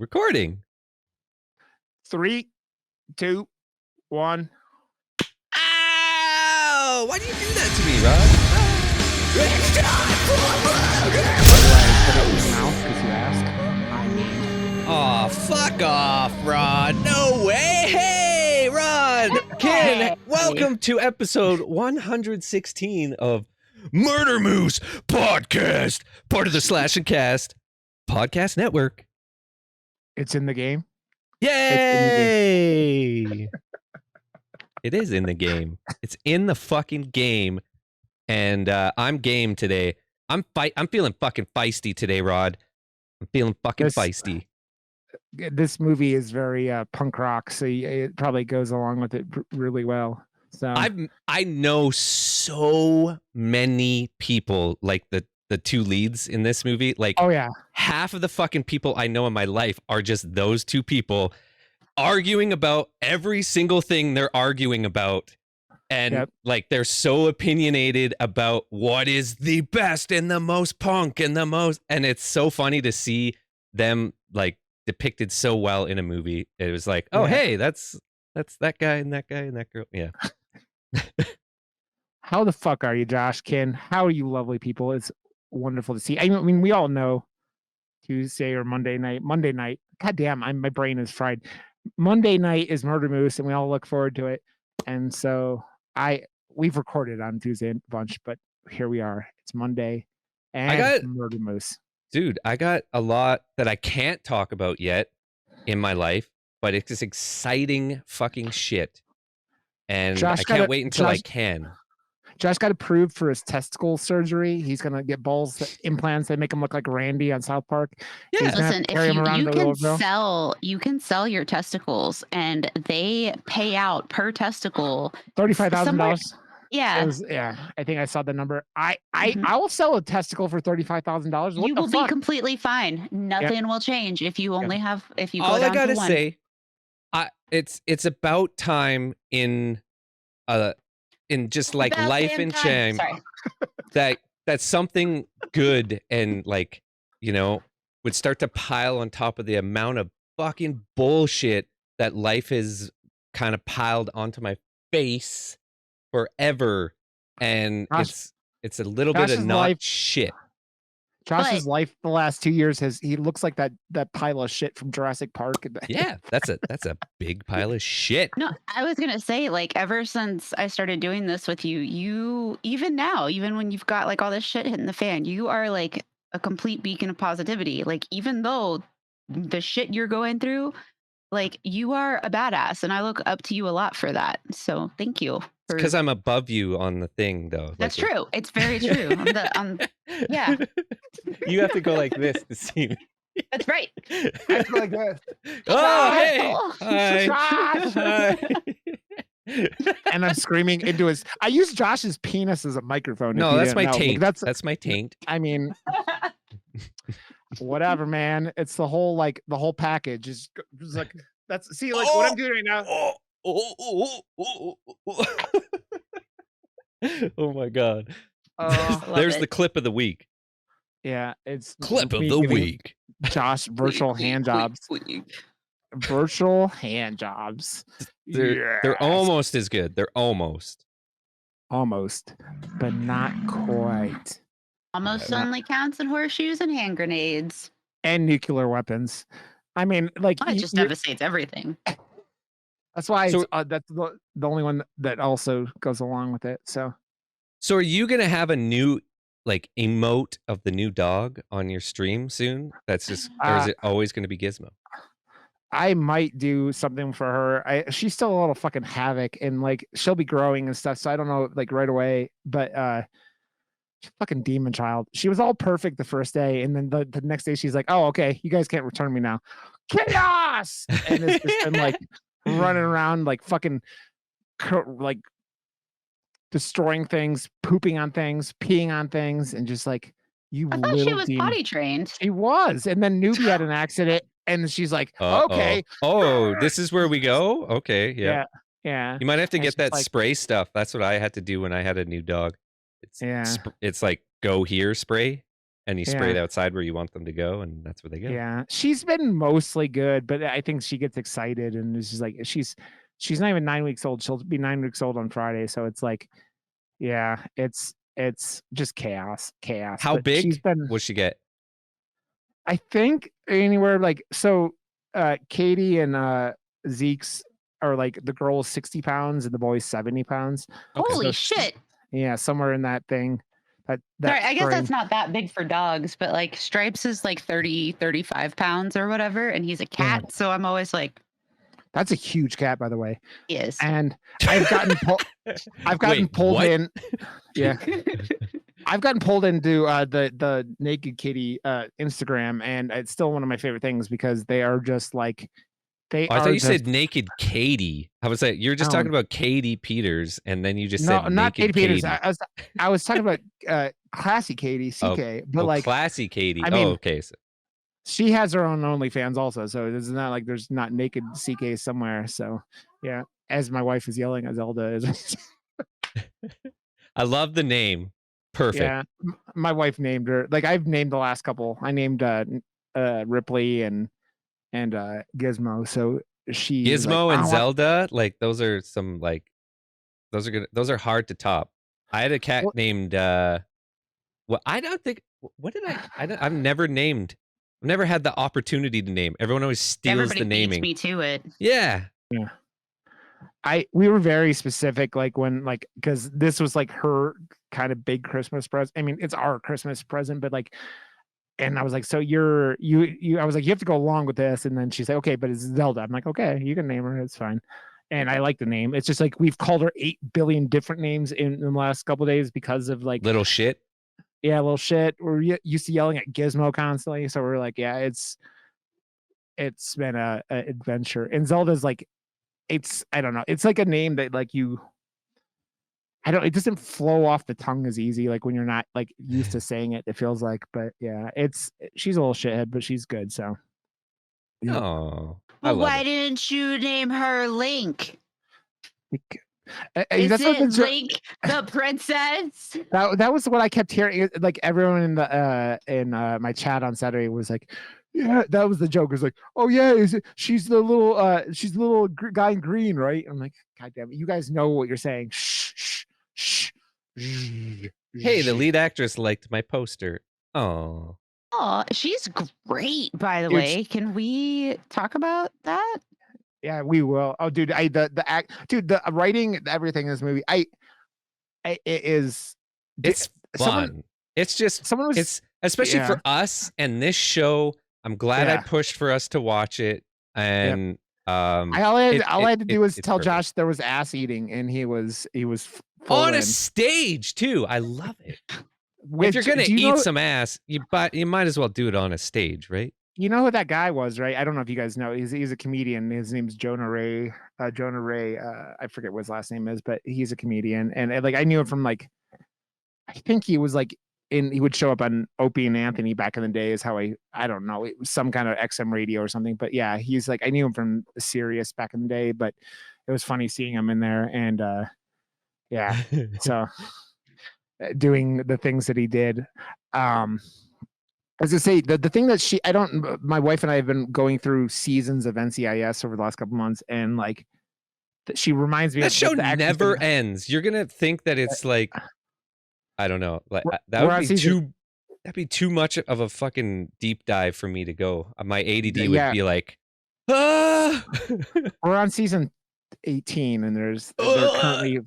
Recording. 3, 2, 1. Ow! Why do you do that to me, Rod? It's time for put it in your mouth because you asked. I mean. Aw, fuck off, Rod. No way. Hey, Rod. Ken, welcome to episode 116 of Murder Moose Podcast, part of the Slash and Cast Podcast Network. It's in the game. Yay! It is in the game. It's in the fucking game. And I'm game today. I'm feeling fucking feisty today, Rod. I'm feeling fucking feisty. This movie is very punk rock, so it probably goes along with it really well. So I know so many people like the two leads in this movie. Like, oh yeah, half of the fucking people I know in my life are just those two people arguing about every single thing they're arguing about. And like, they're so opinionated about what is the best and the most punk and the most, and it's so funny to see them like depicted so well in a movie. It was like, oh, hey, that's that guy and that guy and that girl. Yeah. How the fuck are you, Josh? Ken, how are you lovely people? It's wonderful to see. I mean, we all know Tuesday or Monday night. God damn, my brain is fried. Monday night is Murder Moose, and we all look forward to it. And so we've recorded on Tuesday a bunch, but here we are. It's Monday, and Murder Moose. Dude, I got a lot that I can't talk about yet in my life, but it's just exciting fucking shit. And I can't wait until I can. Josh got approved for his testicle surgery. He's gonna get balls implants that make him look like Randy on South Park. Yeah, listen, if you can sell your testicles, and they pay out per testicle $35,000. Yeah, yeah. I think I saw the number. I will sell a testicle for $35,000. You will be completely fine. Nothing will change if you only have you. All go down I gotta to one. say, it's about time in just like life and shame that something good and like, you know, would start to pile on top of the amount of fucking bullshit that life has kind of piled onto my face forever. And it's a little bit of not shit. Josh's life the last 2 years he looks like that pile of shit from Jurassic Park. Yeah, that's a big pile of shit. No, I was gonna say, like, ever since I started doing this with you even now, even when you've got like all this shit hitting the fan, you are like a complete beacon of positivity. Like, even though the shit you're going through, like, you are a badass, and I look up to you a lot for that. So thank you. Because I'm above you on the thing, though. That's true. It's very true. Yeah. You have to go like this to see me. That's right. I have to go like this. Oh, hey! Hi. And I'm screaming into his. I use Josh's penis as a microphone. No, that's my taint. That's my taint. I mean, whatever, man. It's the whole package. It's like see what I'm doing right now. Oh my god. There's the clip of the week. Yeah, it's clip of the week. Josh, virtual hand jobs. Virtual hand jobs. They're almost as good. They're almost, but not quite. Almost only counts in horseshoes and hand grenades and nuclear weapons. I mean, like, it just devastates everything. That's why that's the only one that also goes along with it. So are you gonna have a new like emote of the new dog on your stream soon? That's just, or is it always going to be Gizmo? I might do something for her. She's still a little fucking havoc, and like she'll be growing and stuff. So I don't know, like right away, but she's fucking demon child. She was all perfect the first day, and then the next day she's like, "Oh, okay, you guys can't return me now." Chaos, and it's just been like running around like fucking like destroying things, pooping on things, peeing on things, and just like I thought she was potty trained. She was, and then Newbie had an accident, and she's like, "Okay, this is where we go." Okay, yeah. You might have to get that spray stuff. That's what I had to do when I had a new dog. It's like go here spray, and you spray it outside where you want them to go, and that's where they go. Yeah, she's been mostly good, but I think she gets excited and is just like she's not even 9 weeks old. She'll be 9 weeks old on Friday, so it's like, yeah, it's just chaos. How but big will she get? I think anywhere like so. Katie and Zeke's are like the girl is 60 pounds and the boy's 70 pounds. Okay. Holy So shit! Yeah, somewhere in that thing. Sorry, I guess that's not that big for dogs, but like Stripes is like 30, 35 pounds or whatever, and he's a cat. Yeah. So I'm always like, that's a huge cat, by the way. He is. And I've gotten pulled in. Yeah. I've gotten pulled into the Naked Kitty Instagram, and it's still one of my favorite things because they are just like I thought you said Naked Katie. I was like, you're just talking about Katie Peters, and then you just said no, not Naked Katie Peters. I was talking about Classy Katie, CK, but like Classy Katie. I mean, okay. So. She has her own OnlyFans also, so it's not like there's not Naked CK somewhere. So yeah, as my wife is yelling at Zelda is. I love the name. Perfect. Yeah, my wife named her. Like I've named the last couple. I named Ripley and Gizmo. So she Gizmo and Zelda, like those are some like those are good. Those are hard to top. I had a cat named well, I don't think what did I've never named. I've never had the opportunity to name. Everyone always steals the naming. Beats me to it. Yeah. Yeah. We were very specific, like when because this was like her kind of big Christmas present. I mean, it's our Christmas present, but like, and I was like, so you I was like, you have to go along with this. And then she's like, okay, but it's Zelda. I'm like, okay, you can name her. It's fine. And I like the name. It's just like we've called her 8 billion different names in the last couple of days because of like little shit. Yeah, little shit. We're used to yelling at Gizmo constantly, so we're like, yeah, it's been a adventure. And Zelda's like, I don't know, it's like a name that like it doesn't flow off the tongue as easy like when you're not like used to saying it. It feels like, but yeah, she's a little shithead, but she's good. So. Yeah. Oh, well, why didn't you name her Link? Is it Link the princess? That was what I kept hearing. Like everyone in my chat on Saturday was like, yeah, that was the joke. It was like, oh yeah, she's the little guy in green, right? I'm like, God damn it, you guys know what you're saying. Shh. Hey, the lead actress liked my poster. Oh, she's great, by the way. Can we talk about that? Yeah, we will. Oh, dude, the writing, everything in this movie, it's fun. It's especially for us and this show. I'm glad I pushed for us to watch it, and all I had to do was tell perfect. Josh there was ass eating, and he was on a stage too. I love it. If you're gonna eat some ass, you might as well do it on a stage, right? You know who that guy was, right? I don't know if you guys know. He's a comedian. His name's Jonah Ray. I forget what his last name is, but he's a comedian. And like I knew him from like, I think he was like he would show up on Opie and Anthony back in the day. Is how I don't know. It was some kind of XM radio or something. But yeah, he's like I knew him from Sirius back in the day. But it was funny seeing him in there. And yeah, so doing the things that he did. As I say, the thing that my wife and I have been going through seasons of NCIS over the last couple months, and like she reminds me that show never ends. You're gonna think that it's like, I don't know, like that'd be too much of a fucking deep dive for me to go. My ADD would be like, ah! We're on season 18 and they're currently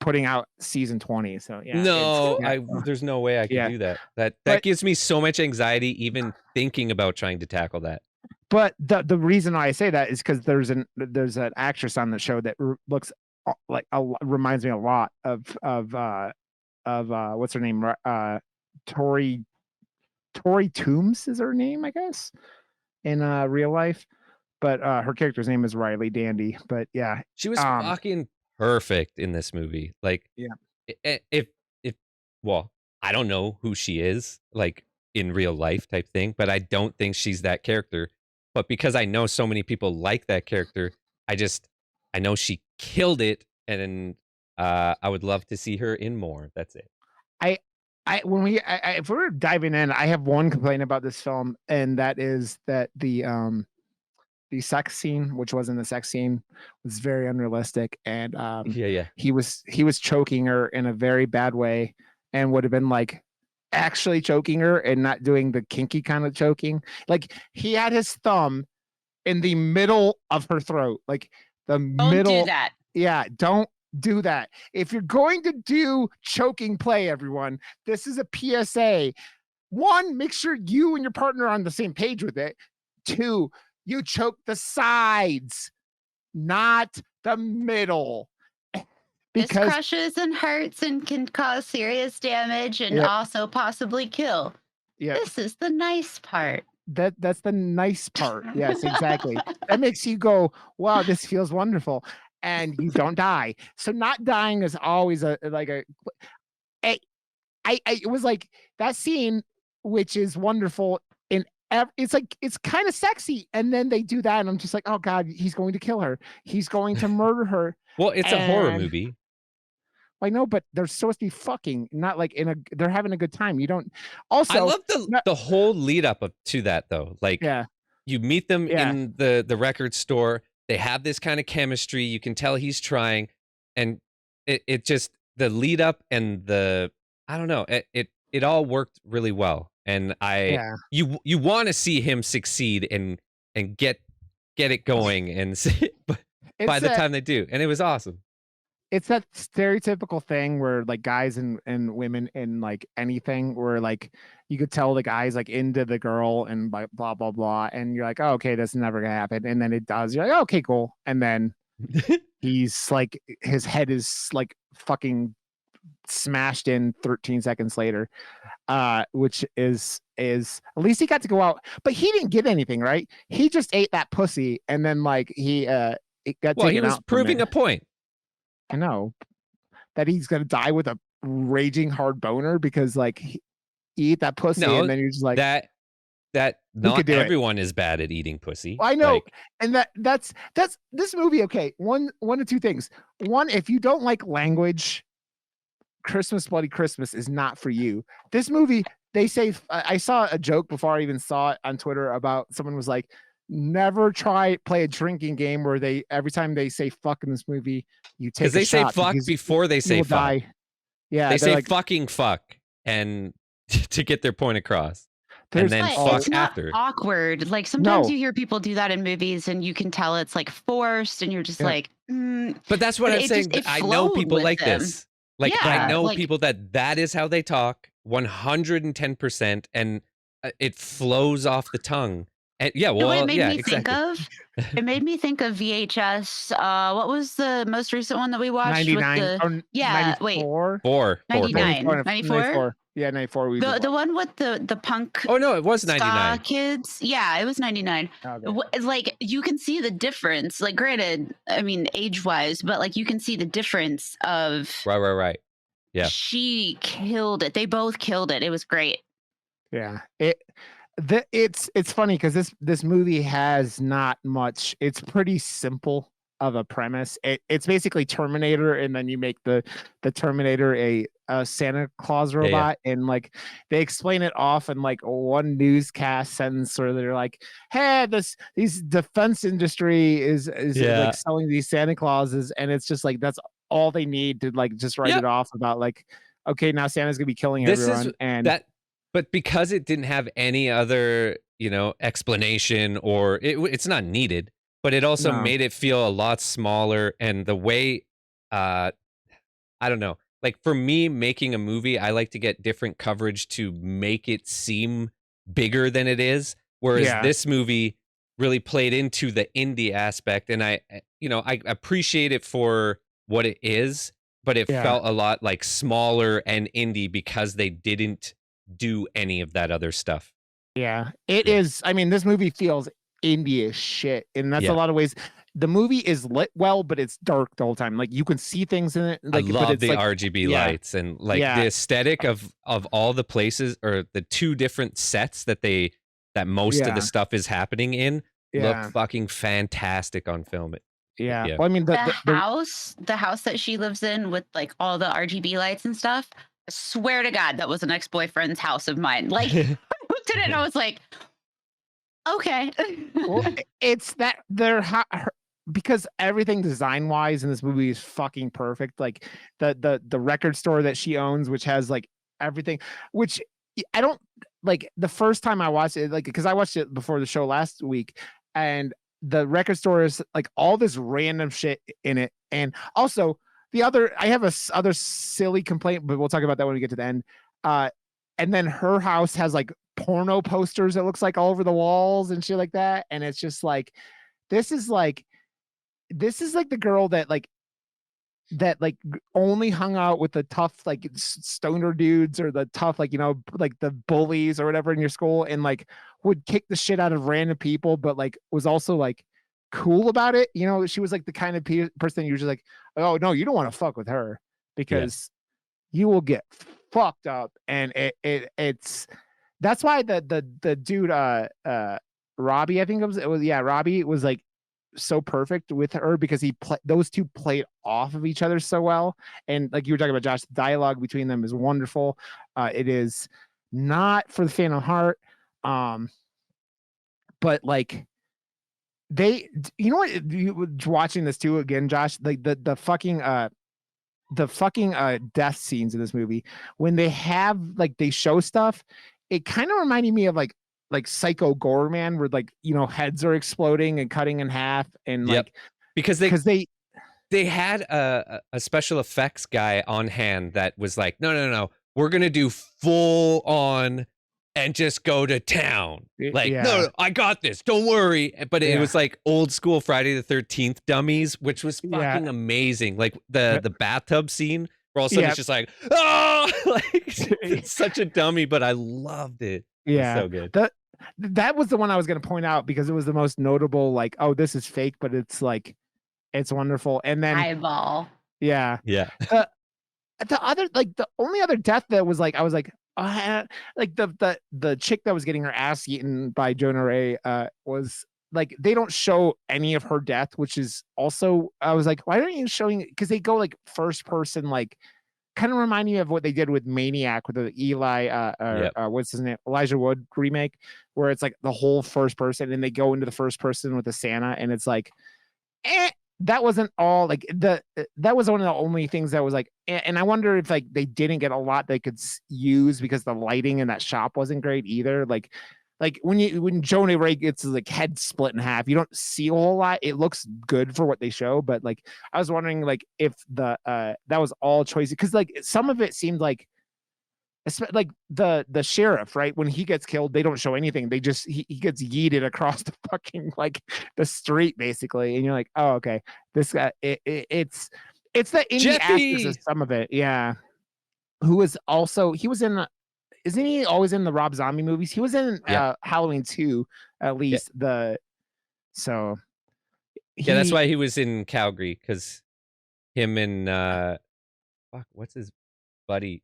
putting out season 20, so yeah. No, there's no way I can do that. That gives me so much anxiety even thinking about trying to tackle that. But the reason why I say that is because there's an actress on the show that looks like reminds me a lot of what's her name, Tori Toombs is her name, I guess, in real life. But her character's name is Riley Dandy. But yeah, she was fucking perfect in this movie. Like, yeah, if well, I don't know who she is, like in real life type thing, but I don't think she's that character. But because I know so many people like that character, I know she killed it, and I would love to see her in more. That's it. if we're diving in, I have one complaint about this film, and that is that the sex scene, which wasn't a sex scene, was very unrealistic, and Yeah. he was choking her in a very bad way, and would have been like actually choking her and not doing the kinky kind of choking. Like he had his thumb in the middle of her throat, like the Don't middle. do that. Yeah, don't do that. If you're going to do choking play, everyone, this is a PSA. One, make sure you and your partner are on the same page with it. Two, you choke the sides, not the middle. This crushes and hurts and can cause serious damage and also possibly kill. Yeah. This is the nice part. That's the nice part. Yes, exactly. That makes you go, wow, this feels wonderful. And you don't die. So not dying is always it was like that scene, which is wonderful in it's like it's kind of sexy, and then they do that and I'm just like, oh god, he's going to kill her, he's going to murder her. Well, it's a horror movie. I know, but they're supposed to be fucking, not like they're having a good time. You don't. Also, I love the whole lead up to that though. Like, you meet them in the record store. They have this kind of chemistry. You can tell he's trying, and it just the lead up and I don't know. It all worked really well, and you want to see him succeed and get it going, and by the time they do, and it was awesome. It's that stereotypical thing where like guys and women in like anything where like you could tell the guy's like into the girl and blah blah blah, and you're like, oh, okay, that's never gonna happen, and then it does. You're like, oh, okay, cool, and then he's like, his head is like fucking smashed in 13 seconds later, which is at least he got to go out, but he didn't get anything, right? He just ate that pussy, and then like it got taken out. He was proving a point. I know that he's gonna die with a raging hard boner because like he ate that pussy, and then you're just like that not everyone is bad at eating pussy. I know, and that's this movie. Okay, one of two things. One, if you don't like language, Christmas Bloody Christmas is not for you. This movie, they say, I saw a joke before I even saw it on Twitter about someone was like, never play a drinking game where every time they say fuck in this movie, you take a shot. Because they say fuck before they say fuck. Die. Yeah, they say like, fucking fuck, and to get their point across. And then fuck after. Awkward. Like sometimes you hear people do that in movies, and you can tell it's like forced, and you're just like. But that's what I'm saying. I know people like this. Like I know people that is how they talk, 110%, and it flows off the tongue. And it made me think of? It made me think of VHS. What was the most recent one that we watched? 99. With the, wait. 94. 99. 94? Yeah, 94. The one with the punk. Oh no, it was 99. Kids. Yeah, it was 99. Okay. Like you can see the difference. Like granted, I mean age-wise, but like you can see the difference of. Right. Yeah. She killed it. They both killed it. It was great. Yeah. It's funny because this movie has not much. It's pretty simple of a premise. It's basically Terminator, and then you make the Terminator a Santa Claus robot, and like they explain it off in like one newscast sentence where they're like, hey, these defense industry is like selling these Santa Clauses, and it's just like that's all they need to like just write it off about like, okay, now Santa's gonna be killing everyone. But because it didn't have any other, explanation, or it's not needed, but it also made it feel a lot smaller. And the way, I don't know, like for me making a movie, I like to get different coverage to make it seem bigger than it is. Whereas this movie really played into the indie aspect. And I appreciate it for what it is, but it felt a lot like smaller and indie because they didn't do any of that other stuff. Yeah, it is. I mean, this movie feels indie as shit, and that's a lot of ways. The movie is lit well, but it's dark the whole time. Like you can see things in it. Like, I love the RGB lights and like the aesthetic of all the places, or the two different sets that most of the stuff is happening in look fucking fantastic on film. Well, I mean the house that she lives in with like all the RGB lights and stuff. swear to God, that was an ex-boyfriend's house of mine. Like, I looked at it and I was like, okay. Well, it's that because everything design wise in this movie is fucking perfect. Like the record store that she owns, which has like everything, which I don't like. The first time I watched it, like because I watched it before the show last week, and the record store is like all this random shit in it, and also I have other silly complaint, but we'll talk about that when we get to the end. And then her house has like porno posters that looks like all over the walls and shit like that, and it's just like this is like the girl that only hung out with the tough like stoner dudes or the tough like like the bullies or whatever in your school, and like would kick the shit out of random people, but like was also like cool about it. She was like the kind of person you're just like, oh no, you don't want to fuck with her because you will get fucked up. And it's that's why the dude Robbie, I think it was Robbie was like so perfect with her because those two played off of each other so well. And like you were talking about, Josh, the dialogue between them is wonderful. It is not for the faint of heart, but like watching this too again, Josh, like the fucking death scenes in this movie, when they have like they show stuff, it kind of reminded me of like Psycho Gorman, where like heads are exploding and cutting in half, and like because they had a special effects guy on hand that was like, no, we're gonna do full on and just go to town. Like, no, I got this. Don't worry. But it was like old school Friday the 13th dummies, which was fucking amazing. Like the bathtub scene where all of a sudden it's just like, oh, like it's such a dummy, but I loved it. Yeah. It was so good. That was the one I was going to point out because it was the most notable, like, oh, this is fake, but it's like, it's wonderful. And then eyeball. Yeah. Yeah. The other, like the only other death that was like, I was like, like the chick that was getting her ass eaten by Jonah Ray was like, they don't show any of her death, which is also, I was like, why aren't you showing it? Because they go like first person, like kind of remind me of what they did with Maniac with the what's his name, Elijah Wood remake, where it's like the whole first person and they go into the first person with the Santa, and it's like, that wasn't all like that was one of the only things that was like, and I wonder if like they didn't get a lot they could use because the lighting in that shop wasn't great either. Like when Jonah Ray gets his like head split in half, you don't see a whole lot. It looks good for what they show, but like I was wondering like if that was all choices, because like some of it seemed like the sheriff, right, when he gets killed, they don't show anything. They just he gets yeeted across the fucking like the street basically, and you're like, oh okay, this guy it's the indie aspects of some of it. Yeah. Who was also, he was in isn't he always in the Rob Zombie movies? He was in Halloween 2 at least. So that's why he was in Calgary, because him and what's his buddy,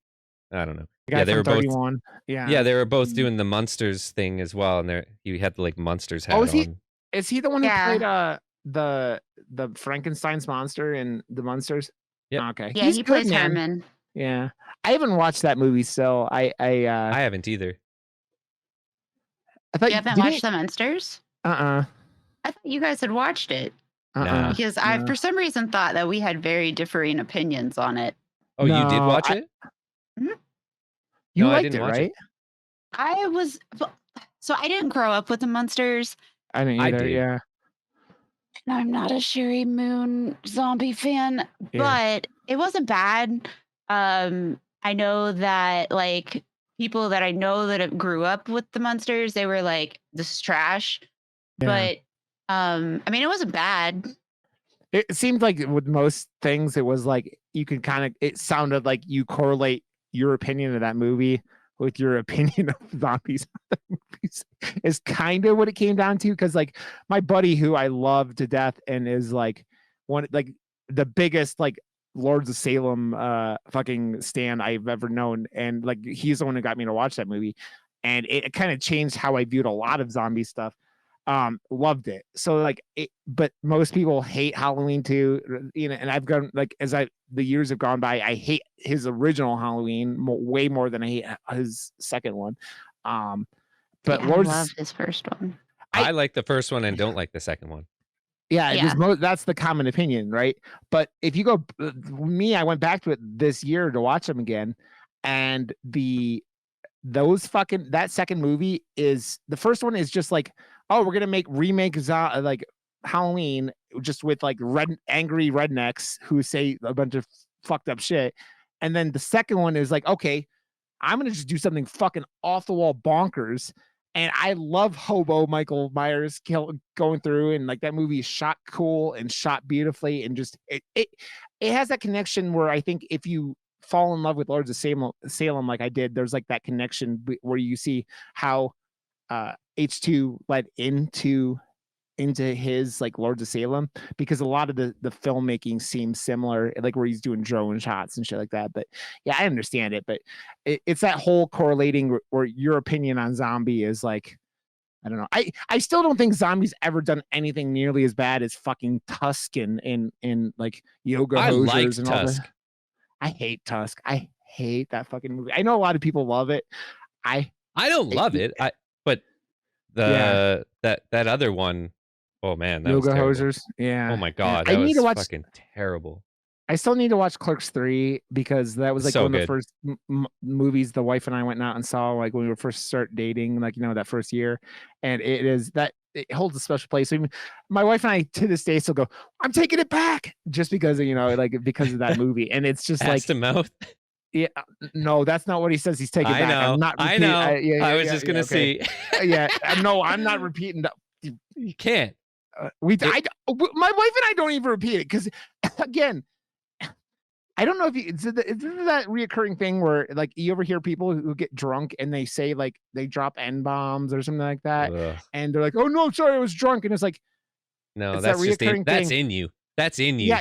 I don't know. The they were 31. both. Yeah, they were both doing the Munsters thing as well, and he had the like Munsters hat on. Is he the one who played the Frankenstein's monster in the Munsters? Yeah. Okay. Yeah, he plays Herman. Yeah, I haven't watched that movie, so I haven't either. I thought you haven't watched the Munsters? I thought you guys had watched it. Because I, for some reason, thought that we had very differing opinions on it. Oh, you did watch it? You liked it, right? I was, so I didn't grow up with the Munsters. I didn't either. Yeah. I'm not a Sherry Moon zombie fan, but it wasn't bad. I know that like people that I know that grew up with the Munsters, they were like, this is trash. But I mean, it wasn't bad. It seemed like with most things, it was like you could kind of, it sounded like you correlate your opinion of that movie with your opinion of zombies. Is kind of what it came down to. Because like my buddy who I love to death and is like one like the biggest like Lords of Salem fucking stan I've ever known, and like he's the one who got me to watch that movie, and it kind of changed how I viewed a lot of zombie stuff. Loved it. So like but most people hate Halloween too, you know, and I've gone like the years have gone by, I hate his original Halloween way more than I hate his second one. But I love his first one. I like the first one and don't like the second one. Yeah. That's the common opinion, right? But if you go I went back to it this year to watch them again, and that second movie is, the first one is just like, oh, we're gonna remake like Halloween just with like angry rednecks who say a bunch of fucked up shit. And then the second one is like, okay, I'm gonna just do something fucking off the wall bonkers. And I love hobo Michael Myers going through, and like that movie is shot cool and shot beautifully, and just it has that connection where I think if you fall in love with Lords of Salem like I did, there's like that connection where you see how H2 led into his like Lords of Salem, because a lot of the filmmaking seems similar, like where he's doing drone shots and shit like that. But yeah, I understand it, but it's that whole correlating where your opinion on Zombie is like, I don't know. I still don't think Zombie's ever done anything nearly as bad as fucking Tusk and like Yoga Hosers and all that. I hate Tusk. I hate that fucking movie. I know a lot of people love it. I don't love it. But that other one, oh man, that Yoga was terrible. Hosers. Yeah. Oh my god, that was fucking terrible. I still need to watch Clerks 3 because that was like one of the first movies the wife and I went out and saw, like when we were first start dating, like, you know, that first year. And it holds a special place. Even my wife and I to this day still go, I'm taking it back, just because of, you know, like because of that movie. And it's just like to mouth. Yeah, no, that's not what he says. He's taking back. I'm not I know. I was just gonna see. Yeah, no, I'm not repeating that. You can't. My wife and I don't even repeat it because, again, I don't know if it's that reoccurring thing where like you ever hear people who get drunk and they say like they drop N-bombs or something like that. Ugh. And they're like, oh no, sorry, I was drunk. And it's like, no, that's that reoccurring thing. That's in you. That's in you.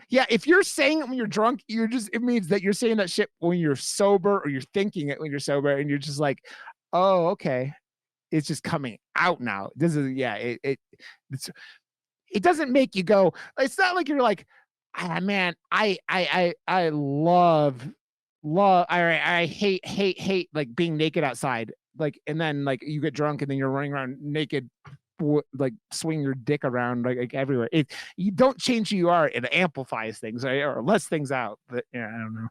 Yeah. If you're saying it when you're drunk, it means that you're saying that shit when you're sober, or you're thinking it when you're sober, and you're just like, oh, okay. It's just coming out now. This is it doesn't make you go. It's not like you're like, ah, man, I hate like being naked outside. Like, and then like you get drunk and then you're running around naked, like swing your dick around like everywhere. You don't change who you are. It amplifies things, right? Or lets things out. But yeah, I don't know.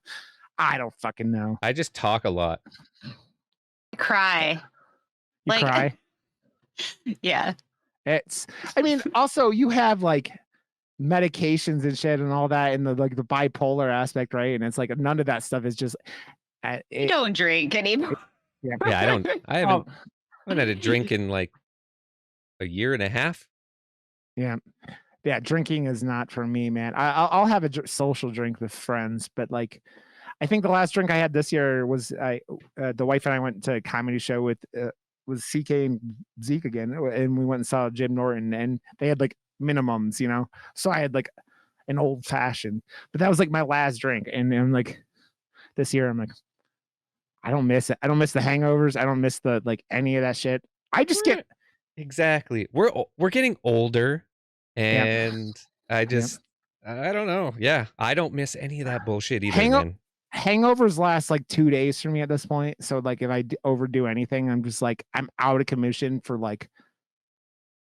I don't fucking know. I just talk a lot. Cry. You cry? Yeah. I mean, also you have like medications and shit and all that, and the like the bipolar aspect, right? And it's like none of that stuff is just. You don't drink anymore. Yeah, I haven't had a drink in like a year and a half. Yeah, drinking is not for me, man. I'll have a social drink with friends, but like, I think the last drink I had this year was the wife and I went to a comedy show with CK and Zeke again, and we went and saw Jim Norton, and they had like minimums, you know. So I had like an old fashioned, but that was like my last drink, and I'm like, this year I'm like, I don't miss it. I don't miss the hangovers. I don't miss the like any of that shit. I just get. Exactly. We're getting older, and I just I don't know. Yeah, I don't miss any of that bullshit either. Hangovers last like 2 days for me at this point. So like if I overdo anything, I'm just like I'm out of commission for like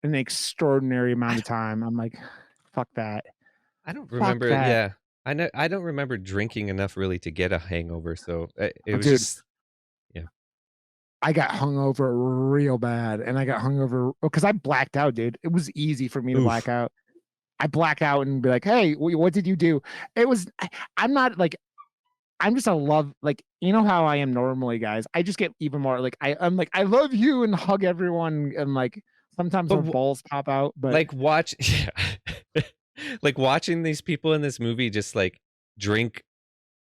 an extraordinary amount of time. I'm like, fuck that. I don't remember. Yeah, I don't remember drinking enough really to get a hangover. So it was just. I got hungover real bad, and I got hungover because I blacked out, dude. It was easy for me to black out. I black out and be like, "Hey, what did you do?" It was. I'm not like. I'm just a love, like, you know how I am normally, guys. I just get even more like I'm like, I love you, and hug everyone, and like sometimes my balls pop out. But like like watching these people in this movie just like drink.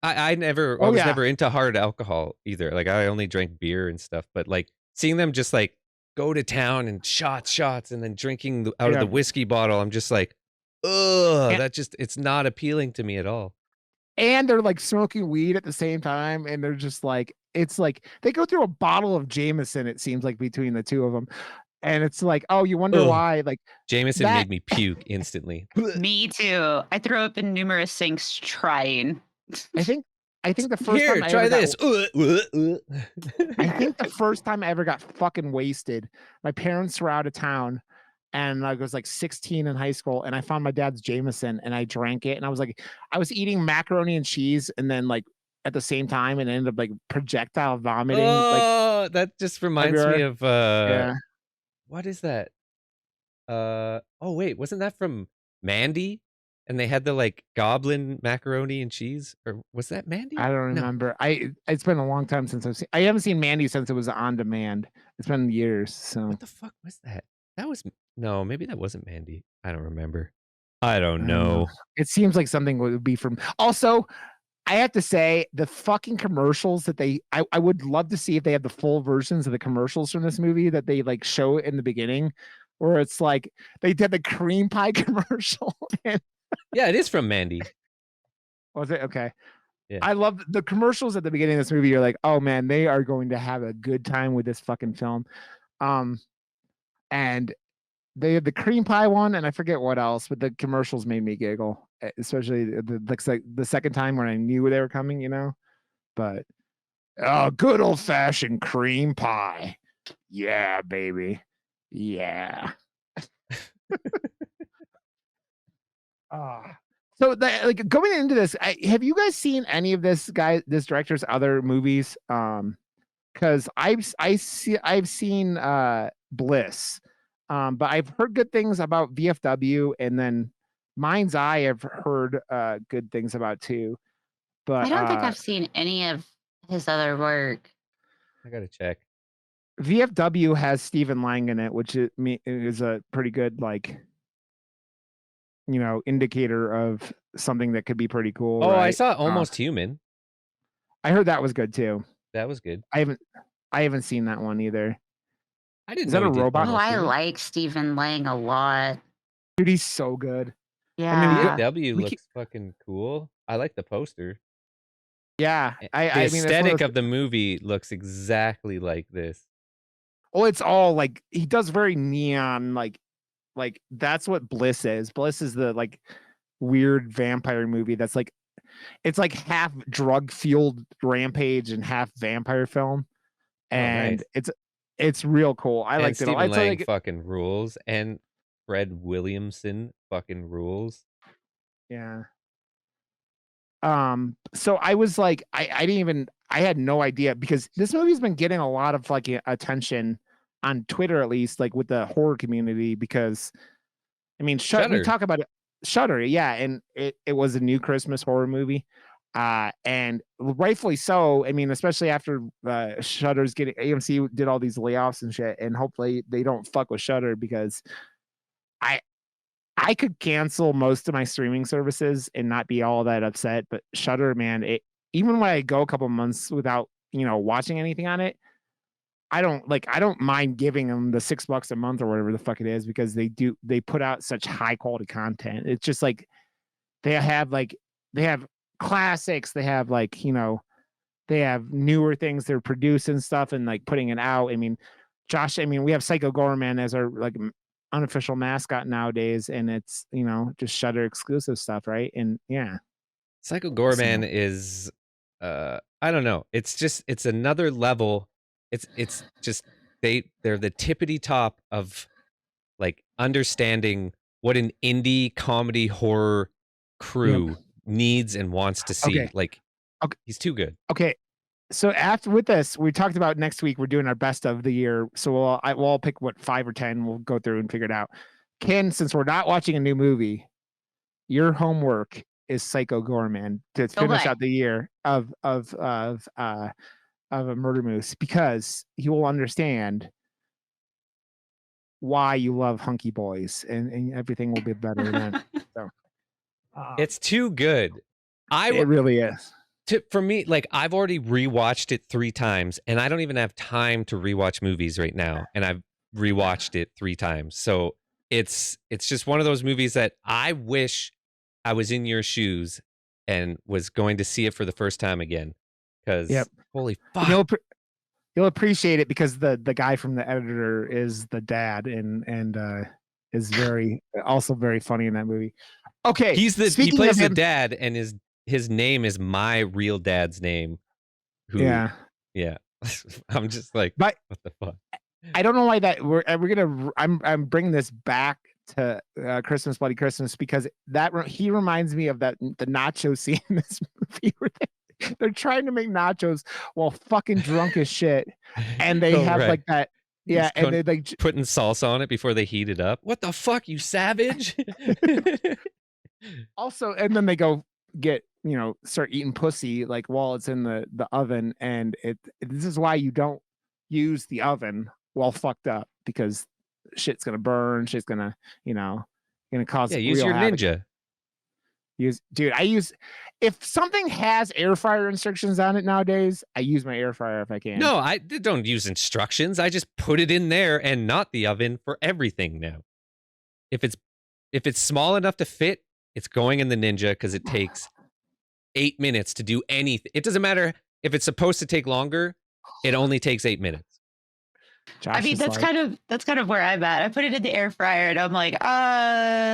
I was never into hard alcohol either. Like I only drank beer and stuff, but like seeing them just like go to town and shots, and then drinking out of the whiskey bottle, I'm just like, ugh, it's not appealing to me at all. And they're like smoking weed at the same time, and they're just like, it's like they go through a bottle of Jameson, it seems like, between the two of them. and it's like, oh, you wonder why, like Jameson that. made me puke instantly. Me too. I threw up in numerous sinks trying. I think the first Here, time I try ever this. I think the first time I ever got fucking wasted, my parents were out of town, and I was like 16 in high school, and I found my dad's Jameson, and I drank it, and I was like, I was eating macaroni and cheese, and then like at the same time, and ended up like projectile vomiting, like Oh, that just reminds me everywhere. of Yeah, what is that? Oh wait, wasn't that from Mandy? And they had the like goblin macaroni and cheese, or was that Mandy? I don't No. remember. It's been a long time since I haven't seen Mandy since it was on demand. It's been years. So What the fuck was that? That was no, maybe that wasn't Mandy. I don't remember. I don't I don't know. know. It seems like something would be from. Also, I have to say the fucking commercials that I would love to see if they have the full versions of the commercials from this movie that they like show in the beginning, where it's like they did the cream pie commercial. Yeah, it is from Mandy. Was it okay? Yeah. I love the commercials at the beginning of this movie. You're like, oh man, they are going to have a good time with this fucking film. And they had the cream pie one, and I forget what else, but the commercials made me giggle, especially the second time when I knew they were coming, you know. But good old fashioned cream pie, yeah, baby, yeah. So like going into this, have you guys seen any of this director's other movies? Because I've seen Bliss, but I've heard good things about VFW, and then Mind's Eye I've heard good things about too. But I don't think I've seen any of his other work. I gotta check. VFW has Stephen Lang in it, which is a pretty good like, you know, indicator of something that could be pretty cool. Oh, right? I saw Almost Human. I heard that was good too. That was good. I haven't seen that one either. I didn't Is know that a he did robot? Oh, Almost I Human. like Stephen Lang a lot. Dude, he's so good. Yeah. I mean, VFW looks fucking cool. I like the poster. Yeah, The I mean, aesthetic of the movie looks exactly like this. Oh, it's all like he does very neon, like that's what Bliss is. Bliss is the like weird vampire movie that's like it's like half drug fueled rampage and half vampire film, and nice. it's real cool. I liked it. Stephen Lang like, fucking rules, and Fred Williamson fucking rules. Yeah. So I was like, I had no idea because this movie's been getting a lot of like attention on Twitter, at least, like with the horror community, because I mean, we talk about it, Shudder, yeah, and it was a new Christmas horror movie, and rightfully so. I mean, especially after Shudder's getting AMC did all these layoffs and shit, and hopefully they don't fuck with Shudder because I could cancel most of my streaming services and not be all that upset, but Shudder, man, even when I go a couple months without, you know, watching anything on it, I don't mind giving them the $6 a month or whatever the fuck it is, because they put out such high quality content. It's just like they have classics, they have like, you know, they have newer things they're producing stuff and like putting it out. I mean, we have Psycho Gorman as our like unofficial mascot nowadays, and it's, you know, just Shudder exclusive stuff, right? And yeah, Psycho Gorman is I don't know, it's another level. It's just they're the tippity top of like understanding what an indie comedy horror crew needs and wants to see. Like he's too good. Okay, so after with this, we talked about next week we're doing our best of the year. So we'll all pick what 5 or 10. We'll go through and figure it out. Ken, since we're not watching a new movie, your homework is Psycho Gorman to finish out the year of a Murder Moose, because you will understand why you love Hunky Boys, and everything will be better then. So it's too good. It really is. For me, like I've already rewatched it 3 times, and I don't even have time to rewatch movies right now, and I've rewatched it 3 times. So it's just one of those movies that I wish I was in your shoes and was going to see it for the first time again. Because holy fuck. You'll appreciate it because the guy from the editor is the dad and is also very funny in that movie. Okay, he speaking plays of the him, dad, and his name is my real dad's name. Yeah. I'm just like, but what the fuck? I don't know why that we're gonna. I'm bringing this back to Christmas, Bloody Christmas, because he reminds me of the nacho scene in this movie where they're trying to make nachos while fucking drunk as shit, and they have right. like that. Yeah, and they like putting salsa on it before they heat it up. What the fuck, you savage? Also, and then they go start eating pussy like while it's in the oven, and this is why you don't use the oven while fucked up, because shit's gonna burn, shit's gonna cause use real your havoc. Ninja. If something has air fryer instructions on it nowadays, I use my air fryer if I can. No, I don't use instructions. I just put it in there and not the oven for everything now. If it's small enough to fit, it's going in the Ninja because it takes 8 minutes to do anything. It doesn't matter if it's supposed to take longer. It only takes 8 minutes. I mean, that's kind of where I'm at. I put it in the air fryer and I'm like,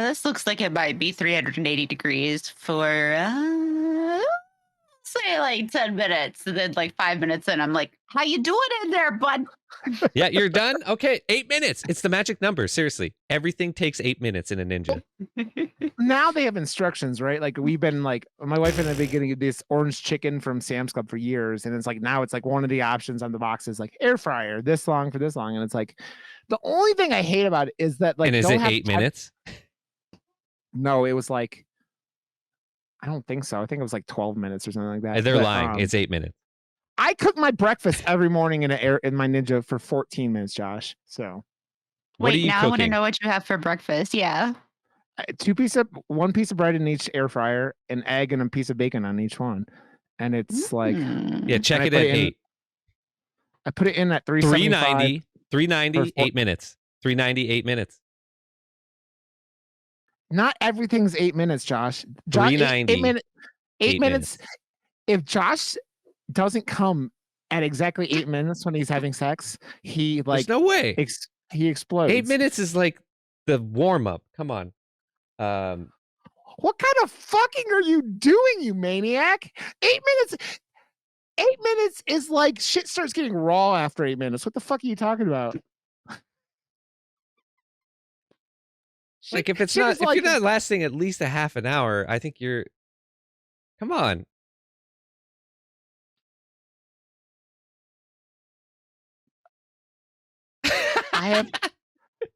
this looks like it might be 380 degrees for say like 10 minutes. And then like 5 minutes in, I'm like, how you doing in there, bud? Yeah, you're done? Okay, 8 minutes. It's the magic number. Seriously. Everything takes 8 minutes in a Ninja. Now they have instructions, right? Like we've been like, my wife and I have been getting this orange chicken from Sam's Club for years. And it's like, now it's like one of the options on the box is like air fryer, this long for this long. And it's like, the only thing I hate about it is that like, and is it 8 minutes? No, it was like, I don't think so. I think it was like 12 minutes or something like that. They're lying. It's 8 minutes. I cook my breakfast every morning in my Ninja for 14 minutes, Josh. So wait, now cooking? I want to know what you have for breakfast. Yeah. One piece of bread in each air fryer, an egg and a piece of bacon on each one. And it's like, check it at 8. I put it in at 390, 8 minutes. 390, 8 minutes. Not everything's 8 minutes, Josh. 390. 8 minutes. If Josh doesn't come at exactly 8 minutes when he's having sex, he like, there's no way. He explodes. 8 minutes is like the warm up. Come on. What kind of fucking are you doing, you maniac? 8 minutes. 8 minutes is like shit starts getting raw after 8 minutes. What the fuck are you talking about? Like if you're not lasting at least a half an hour, I think you're. Come on.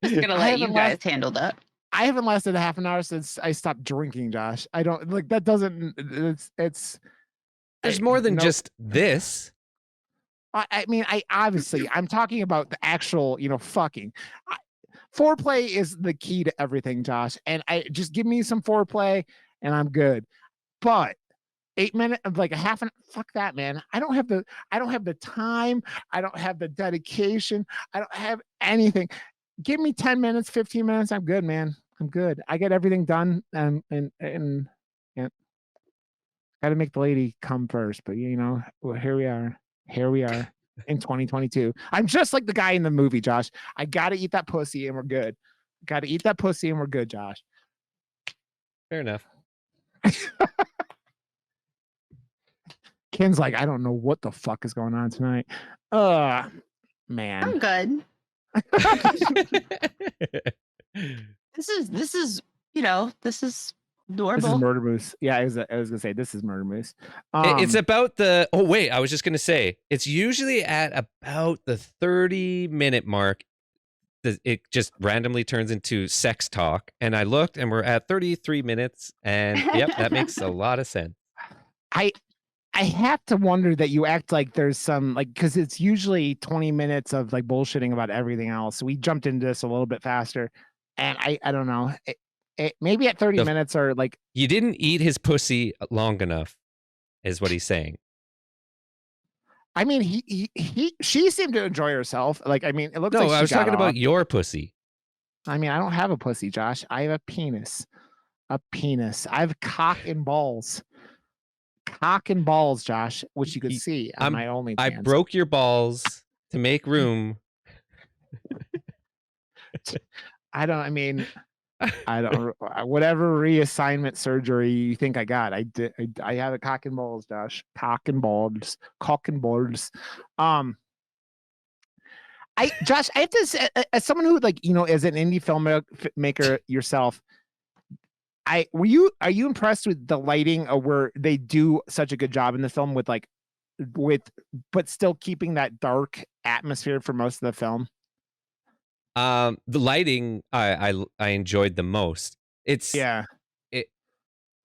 Just gonna let you guys handle that. I haven't lasted a half an hour since I stopped drinking, Josh. I don't like that. Doesn't it's. There's more than just this. I mean, I'm talking about the actual, fucking. Foreplay is the key to everything, Josh. And I just give me some foreplay and I'm good. But 8 minutes, like a half an, fuck that, man. I don't have the time. I don't have the dedication. I don't have anything. Give me 10 minutes, 15 minutes. I'm good, man. I'm good. I get everything done. And yeah. Got to make the lady come first, but well, here we are in 2022. I'm just like the guy in the movie, Josh. I got to eat that pussy and we're good. Got to eat that pussy and we're good, Josh. Fair enough. Ken's like, I don't know what the fuck is going on tonight. Man. I'm good. This is normal. This is Murder Moose. Yeah, I was gonna say this is Murder Moose. It's about the. Oh wait, I was just gonna say it's usually at about the 30-minute mark. It just randomly turns into sex talk, and I looked, and we're at 33 minutes, and yep, that makes a lot of sense. I have to wonder that you act like there's some because it's usually 20 minutes of like bullshitting about everything else. We jumped into this a little bit faster, and I don't know. Maybe at 30 minutes or like you didn't eat his pussy long enough, is what he's saying. I mean, she seemed to enjoy herself. Like, I mean, it looks like I was talking about your pussy. I mean, I don't have a pussy, Josh. I have a penis. I have cock and balls. Cock and balls, Josh, which you could see on my OnlyFans. I broke your balls to make room. I don't. Whatever reassignment surgery you think I got, I did. I have a cock and balls, Josh. Cock and balls. Josh, I have to say, as someone who as an indie filmmaker yourself, are you impressed with the lighting of where they do such a good job in the film but still keeping that dark atmosphere for most of the film? The lighting I enjoyed the most. It's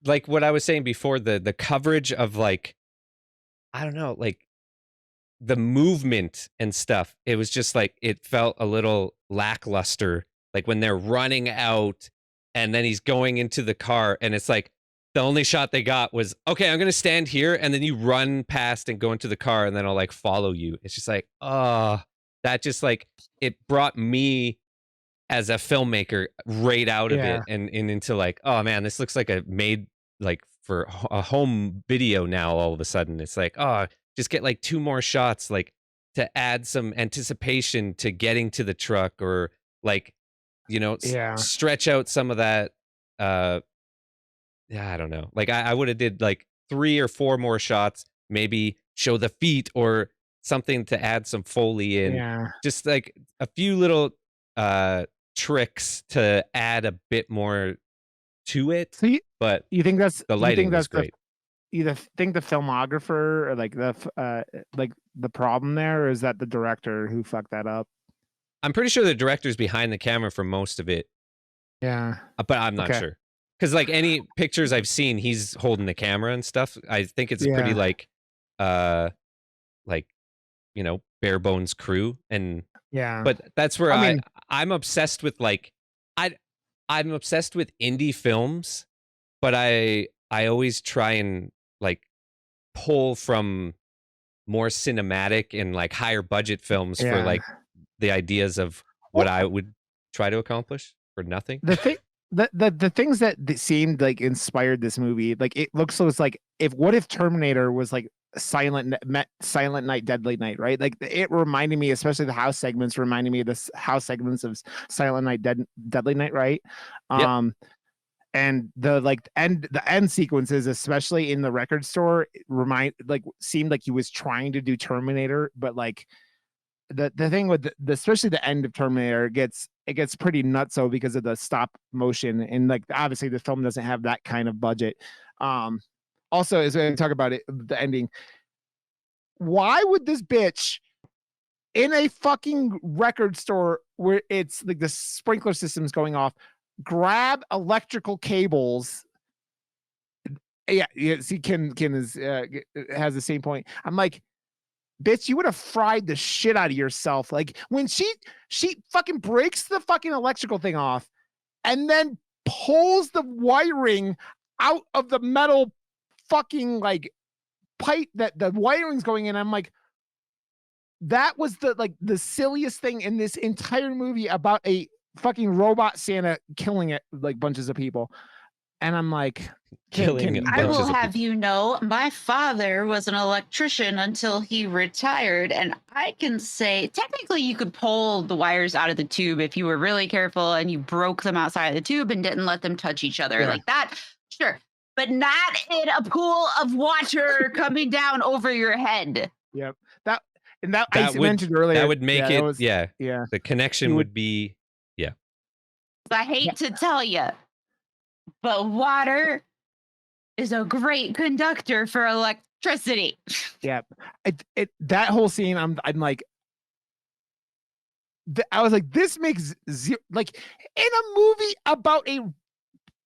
like what I was saying before, the coverage of like, I don't know, like the movement and stuff. It was just like, it felt a little lackluster. Like when they're running out and then he's going into the car and it's like, the only shot they got was, okay, I'm going to stand here. And then you run past and go into the car and then I'll like follow you. It's just like, that just like, it brought me as a filmmaker right out of it and into like, oh man, this looks like a made like for a home video now. All of a sudden it's like, just get like 2 more shots, like to add some anticipation to getting to the truck, or like, stretch out some of that. I don't know. Like I would have did like 3 or 4 more shots, maybe show the feet or something to add some Foley in. Yeah. Just like a few little tricks to add a bit more to it. So but you think that's the lighting was great. You think the filmographer or like the problem there, or is that the director who fucked that up? I'm pretty sure the director's behind the camera for most of it. Yeah. But I'm not sure. Because like any pictures I've seen, he's holding the camera and stuff. I think it's pretty like bare bones crew. And but that's where I'm obsessed with like I'm obsessed with indie films, but I always try and like pull from more cinematic and like higher budget films for like the ideas of what I would try to accomplish for nothing. The things that seemed like inspired this movie, like it looks like what if Terminator was like Silent Night, Deadly Night, right? Like it reminded me, especially the house segments reminded me of the house segments of Silent Night, Deadly Night, right? And the end sequences, especially in the record store, seemed like he was trying to do Terminator, but like the thing with especially the end of Terminator, it gets pretty nutso because of the stop motion, and like obviously the film doesn't have that kind of budget. Also, as we talk about it, the ending, why would this bitch in a fucking record store where it's like the sprinkler system's going off grab electrical cables? See, Ken is has the same point. I'm like, bitch, you would have fried the shit out of yourself. Like when she fucking breaks the fucking electrical thing off and then pulls the wiring out of the metal fucking like pipe that the wiring's going in. I'm like, that was the silliest thing in this entire movie about a fucking robot Santa killing it like bunches of people. And I'm like, I will have you know, my father was an electrician until he retired, and I can say technically you could pull the wires out of the tube if you were really careful and you broke them outside of the tube and didn't let them touch each other like that. Sure. But not in a pool of water coming down over your head. Yep. That I mentioned earlier. That would make the connection would be I hate to tell you, but water is a great conductor for electricity. Yeah. That whole scene, I'm like, I was like, this makes zero, like in a movie about a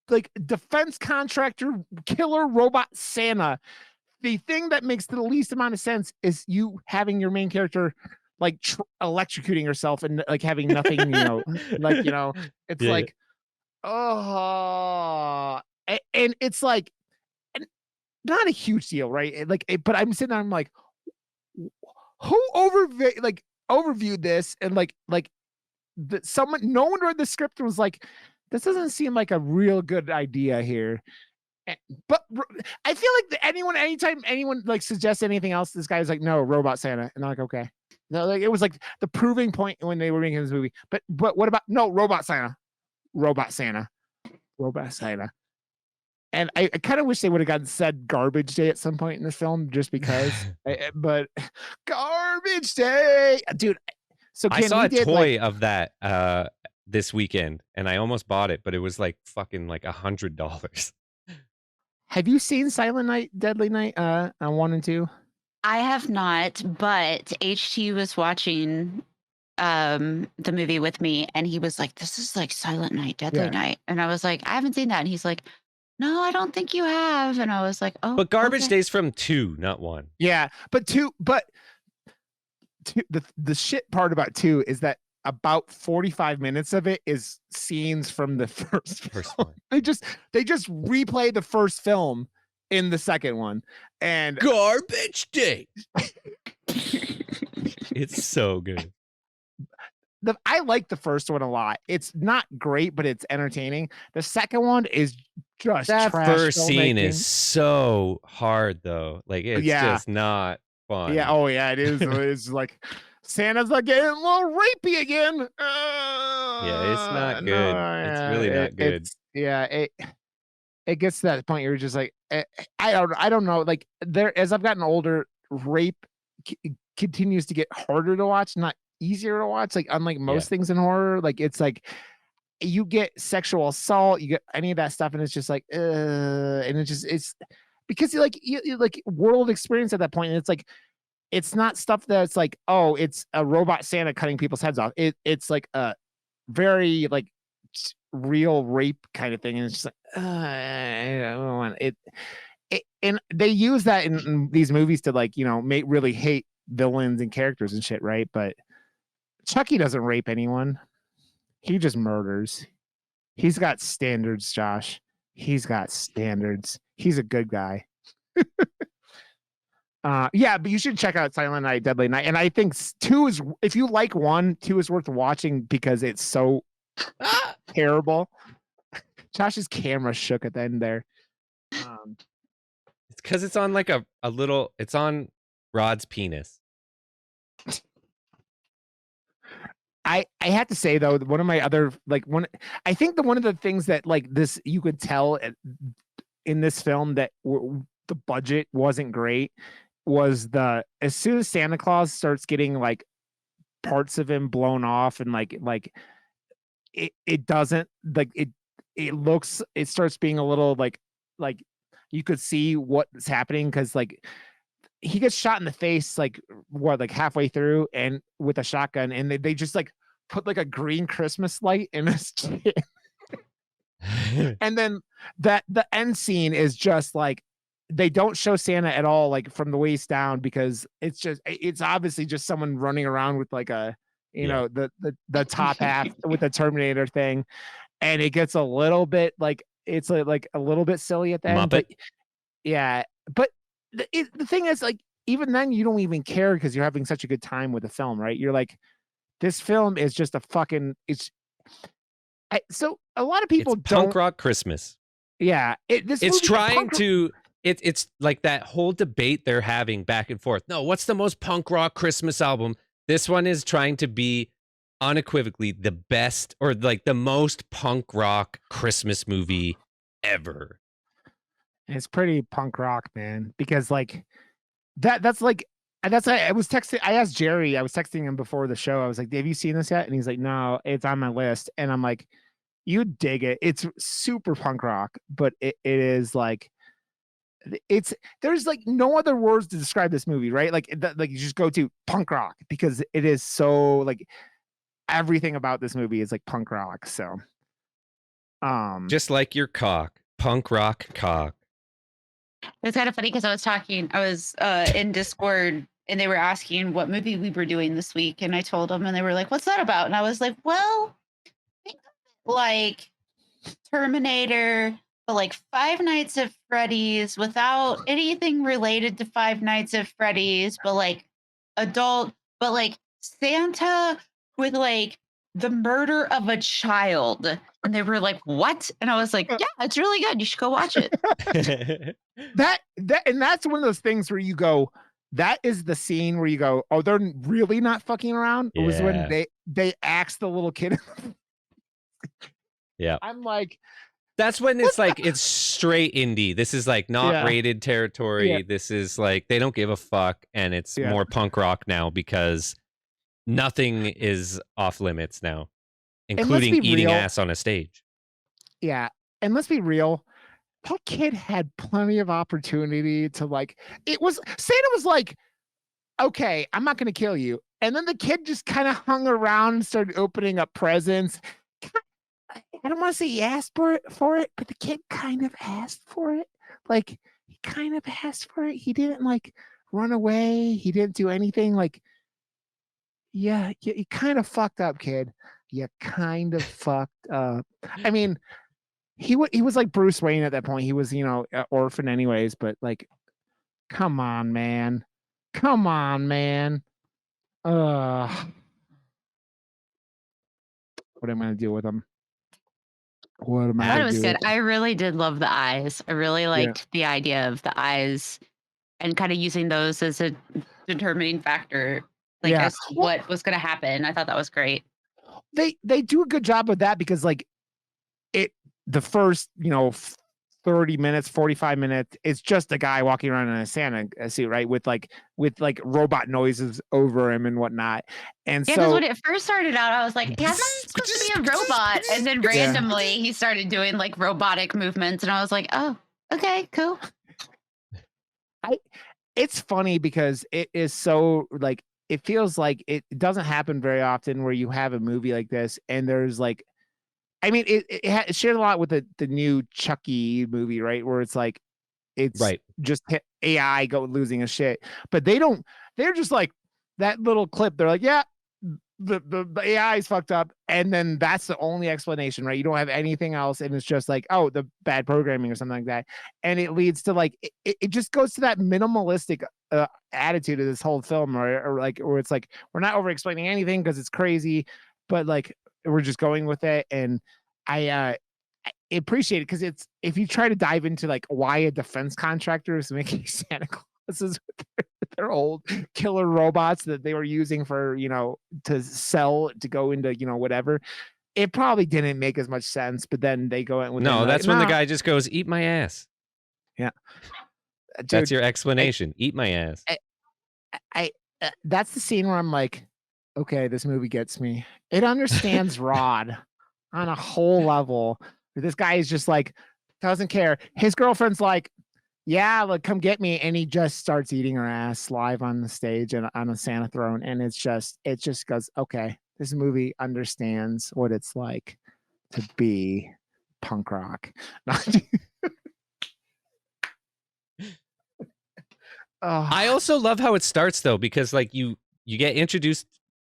like defense contractor killer robot Santa, the thing that makes the least amount of sense is you having your main character like electrocuting herself and like having nothing, it's like, oh, and it's like not a huge deal, right? Like, but I'm sitting there, I'm like, who overviewed this, and like no one read the script and was like, this doesn't seem like a real good idea here. But I feel like anytime anyone like suggests anything else, this guy's like, no, robot Santa, and I'm like, okay, No, like it was like the proving point when they were making this movie. But what about Robot Santa? Robot Santa. And I kind of wish they would have gotten said Garbage Day at some point in the film, just because. But Garbage Day, dude. So I saw a toy of that this weekend, and I almost bought it, but it was like fucking like $100. Have you seen Silent Night, Deadly Night, on 1 and 2? I have not, but HT was watching the movie with me, and he was like, "This is like Silent Night, Deadly Night," and I was like, "I haven't seen that," and he's like, "No, I don't think you have," and I was like, "Oh." But Garbage Day's from 2, not 1. Yeah, but 2. The shit part about 2 is that about 45 minutes of it is scenes from the first one. They just replay the first film in the second one, and Garbage Day. It's so good. I like the first one a lot. It's not great, but it's entertaining. The second one is just that trash first scene is so hard though. Like it's just not fun. Yeah. Oh yeah, it is. It's like Santa's like getting a little rapey again. Yeah, it's not good. It's really not good. It gets to that point. You're just like, I don't know. Like as I've gotten older, rape continues to get harder to watch, not easier to watch. Like unlike most things in horror, like it's like you get sexual assault, you get any of that stuff, and it's just like, and it's because you like world experience at that point, and it's like it's not stuff that's like, oh, it's a robot Santa cutting people's heads off. It's like a very like real rape kind of thing, and it's just like, I don't want it. And they use that in these movies to like, make really hate villains and characters and shit, right? But Chucky doesn't rape anyone. He just murders. He's got standards, Josh. He's got standards. He's a good guy. Yeah, but you should check out Silent Night, Deadly Night. And I think 2 is, if you like 1, 2 is worth watching because it's so terrible. Josh's camera shook at the end there. It's because it's on like a little, it's on Rod's penis. I have to say though, one of my other I think one of the things that like this you could tell in this film that the budget wasn't great was as soon as Santa Claus starts getting like parts of him blown off and like it doesn't like it starts being a little like you could see what's happening because like he gets shot in the face like halfway through and with a shotgun, and they just like put like a green Christmas light in his chin. And then the end scene is just like they don't show Santa at all, like from the waist down, because it's obviously just someone running around with like a the top half with the Terminator thing, and it gets a little bit like it's like a little bit silly at the end. But yeah, but the thing is, like, even then you don't even care because you're having such a good time with the film, right? You're like, this film is just a fucking so a lot of people it's punk rock Christmas. Yeah, it's trying to. It's like that whole debate they're having back and forth. No, what's the most punk rock Christmas album? This one is trying to be unequivocally the best or like the most punk rock Christmas movie ever. It's pretty punk rock, man, because like that's like I was texting. I asked Jerry. I was texting him before the show. I was like, "Have you seen this yet?" And he's like, "No, it's on my list." And I'm like, "You dig it? It's super punk rock, but it is like." There's like no other words to describe this movie, right? Like you just go to punk rock because it is so like everything about this movie is like punk rock. So just like your cock, punk rock cock. It's kind of funny because I was in Discord and they were asking what movie we were doing this week, and I told them and they were like, "What's that about?" And I was like, "Well, think of it like Terminator, but like Five Nights at Freddy's without anything related to Five Nights at Freddy's, but like adult, but like Santa with like the murder of a child." And they were like, "What?" And I was like, "Yeah, it's really good. You should go watch it." that and that's one of those things where you go, that is the scene where you go, oh, they're really not fucking around. It was when they axed the little kid. Yeah. I'm like, that's when it's like it's straight indie. This is like not rated territory. Yeah. This is like they don't give a fuck, and it's more punk rock now because nothing is off limits now, including eating ass on a stage. Yeah, and let's be real. That kid had plenty of opportunity to like. Santa was like, okay, I'm not going to kill you. And then the kid just kind of hung around and started opening up presents. I don't want to say he asked for it, but the kid kind of asked for it. Like, he kind of asked for it. He didn't like run away. He didn't do anything. Like, yeah, you kind of fucked up, kid. You kind of fucked up. I mean, he was like Bruce Wayne at that point. He was, you know, an orphan anyways, but like, come on, man. Come on, man. What am I gonna do with him? What am I thought it gonna was do? good. I really did love the eyes. I really liked the idea of the eyes and kind of using those as a determining factor, like as to what was going to happen. I thought that was great. They do a good job of that because like the first, you know, 30 minutes, 45 minutes, it's just a guy walking around in a Santa suit, right? With like robot noises over him and whatnot. And yeah, so because when it first started out, I was like, yeah, that's supposed to be a robot. And then randomly he started doing like robotic movements. And I was like, oh, okay, cool. It's funny because it is so like, it feels like it doesn't happen very often where you have a movie like this and there's like, I mean, it shared a lot with the new Chucky movie, right? Where it's like, it's just AI losing his shit, but they're just like that little clip. They're like, yeah, the AI is fucked up. And then that's the only explanation, right? You don't have anything else. And it's just like, oh, the bad programming or something like that. And it leads to like, it just goes to that minimalistic attitude of this whole film or like, where it's like, we're not over explaining anything because it's crazy, but like, we're just going with it. And I appreciate it because it's, if you try to dive into like why a defense contractor is making Santa Clauses with their old killer robots that they were using for, you know, to sell, to go into, you know, whatever, it probably didn't make as much sense. But then they go in with that's when the guy just goes, eat my ass. Yeah. Dude, that's your explanation. Eat my ass. That's the scene where I'm like, okay, this movie gets me. It understands Rod on a whole level. This guy is just like, doesn't care. His girlfriend's like, yeah, like, come get me. And he just starts eating her ass live on the stage and on a Santa throne. And it just goes, okay, this movie understands what it's like to be punk rock. I also love how it starts though, because like you get introduced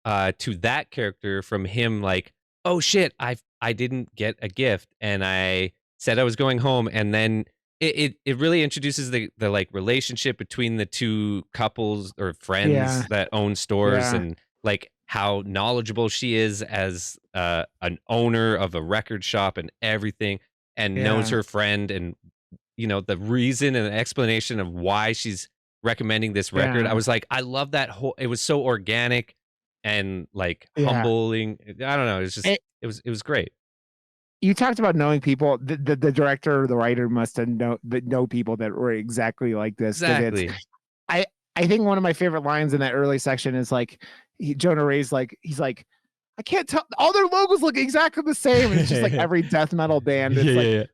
to that character from him like, oh shit, I didn't get a gift and I said I was going home, and then it really introduces the like relationship between the two couples or friends that own stores and like how knowledgeable she is as an owner of a record shop and everything, and knows her friend, and you know the reason and the explanation of why she's recommending this record. I was like, I love that whole, it was so organic and like humbling. I don't know, it was just it was great. You talked about knowing people. The director or the writer must have know people that were exactly like this. Exactly. I think one of my favorite lines in that early section is like, Jonah Ray's like, he's like, I can't tell, all their logos look exactly the same. And it's just like every death metal band. It's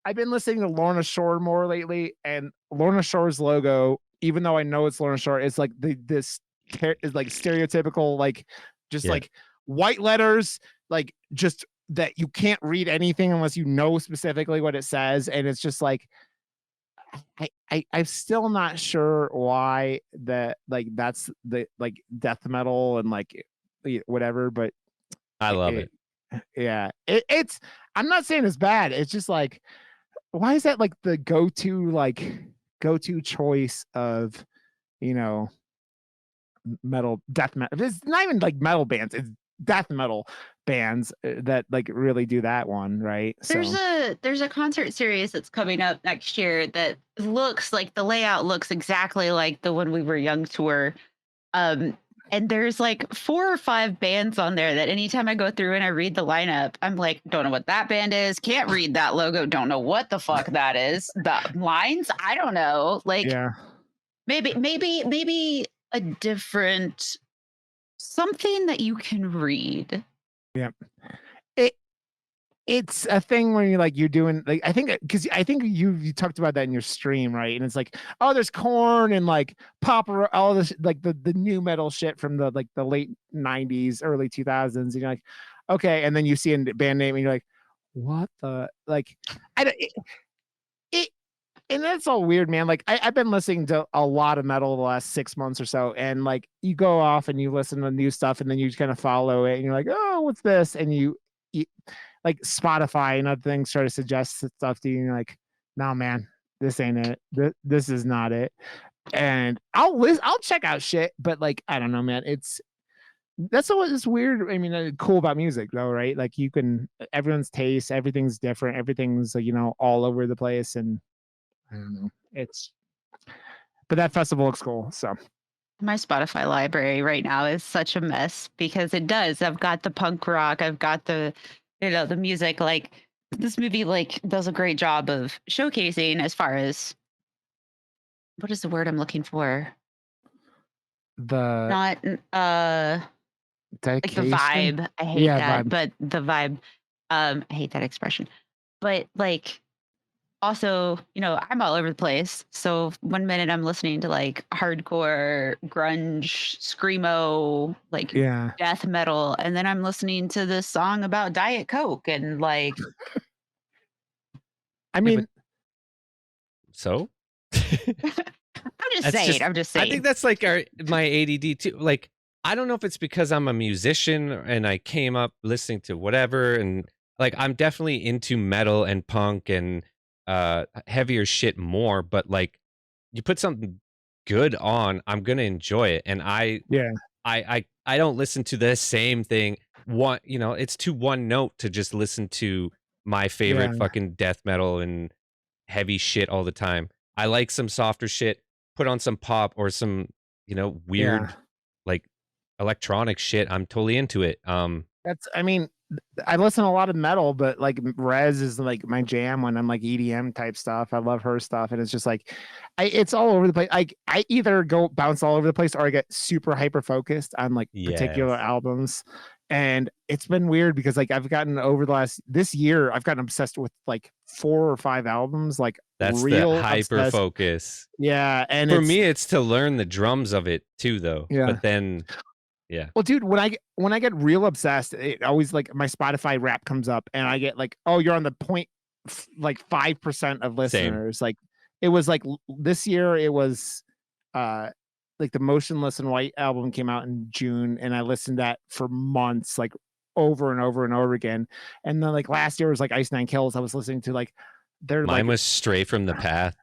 I've been listening to Lorna Shore more lately, and Lorna Shore's logo, even though I know it's Lorna Shore, it's like this is like stereotypical, like just like white letters, like just that you can't read anything unless you know specifically what it says. And it's just like, I'm still not sure why that's the like death metal and like whatever, but I love it. Yeah, it's, I'm not saying it's bad. It's just like, why is that like the go-to choice of, you know, death metal? It's not even like metal bands, it's death metal bands that like really do that one, right? There's a concert series that's coming up next year that looks like the layout looks exactly like the When We Were Young tour. Um, and there's like 4 or 5 bands on there that anytime I go through and I read the lineup, I'm like, don't know what that band is, can't read that logo, don't know what the fuck that is. The lines, I don't know. Like yeah, maybe a different something that you can read. yeah. It's a thing where you're doing like I think because I think you talked about that in your stream, right? And it's like, oh, there's corn and like pop, all this like the new metal shit from the like the late 90s, early 2000s. And you're like, okay, and then you see a band name and you're like, what the like I don't it and that's all weird, man. Like I've been listening to a lot of metal the last 6 months or so, and like you go off and you listen to new stuff, and then you kind of follow it, and you're like, oh, what's this? And you like Spotify and other things try to suggest stuff to you, and you're like, no, man, this ain't it. This is not it. And I'll check out shit, but like I don't know, man. That's what is weird. I mean, cool about music though, right? Like you can everyone's taste, everything's different, everything's all over the place, and I don't know. But that festival looks cool. So My Spotify library right now is such a mess because it does. I've got the punk rock, I've got the the music. Like this movie like does a great job of showcasing as far as what is the word I'm looking for? the Not like the dedication. vibe. I hate Yeah, that, vibe. but the vibe. I hate that expression. But like also, I'm all over the place. So one minute I'm listening to like hardcore, grunge, screamo, like Yeah. death metal, and then I'm listening to this song about Diet Coke and like I mean, so I'm just saying. I think that's like my ADD too. Like, I don't know if it's because I'm a musician and I came up listening to whatever, and like I'm definitely into metal and punk and heavier shit more, but like you put something good on, I'm gonna enjoy it. And yeah. I don't listen to the same thing. It's too one note to just listen to my favorite Yeah. fucking death metal and heavy shit all the time. I like some softer shit. Put on some pop or some, weird Yeah. like electronic shit. I'm totally into it. I mean, I listen to a lot of metal, but like Rez is like my jam when I'm like EDM type stuff. I love her stuff, and it's just like, it's all over the place. Like I either go bounce all over the place, or I get super hyper focused on like particular Yes. albums. And it's been weird because like I've gotten over this year, I've gotten obsessed with like 4 or 5 albums, like That's the real hyper obsessed. focus. Yeah, and For me, it's to learn the drums of it too, though. Yeah. But then, yeah. Well, dude, when I get real obsessed, it always like my Spotify rap comes up, and I get like, oh, you're on the point, like 5% of listeners. Same. Like it was like this year, it was like the Motionless in White album came out in June, and I listened to that for months, like over and over and over again. And then like last year was like Ice Nine Kills. I was listening to like mine was Stray from the Path.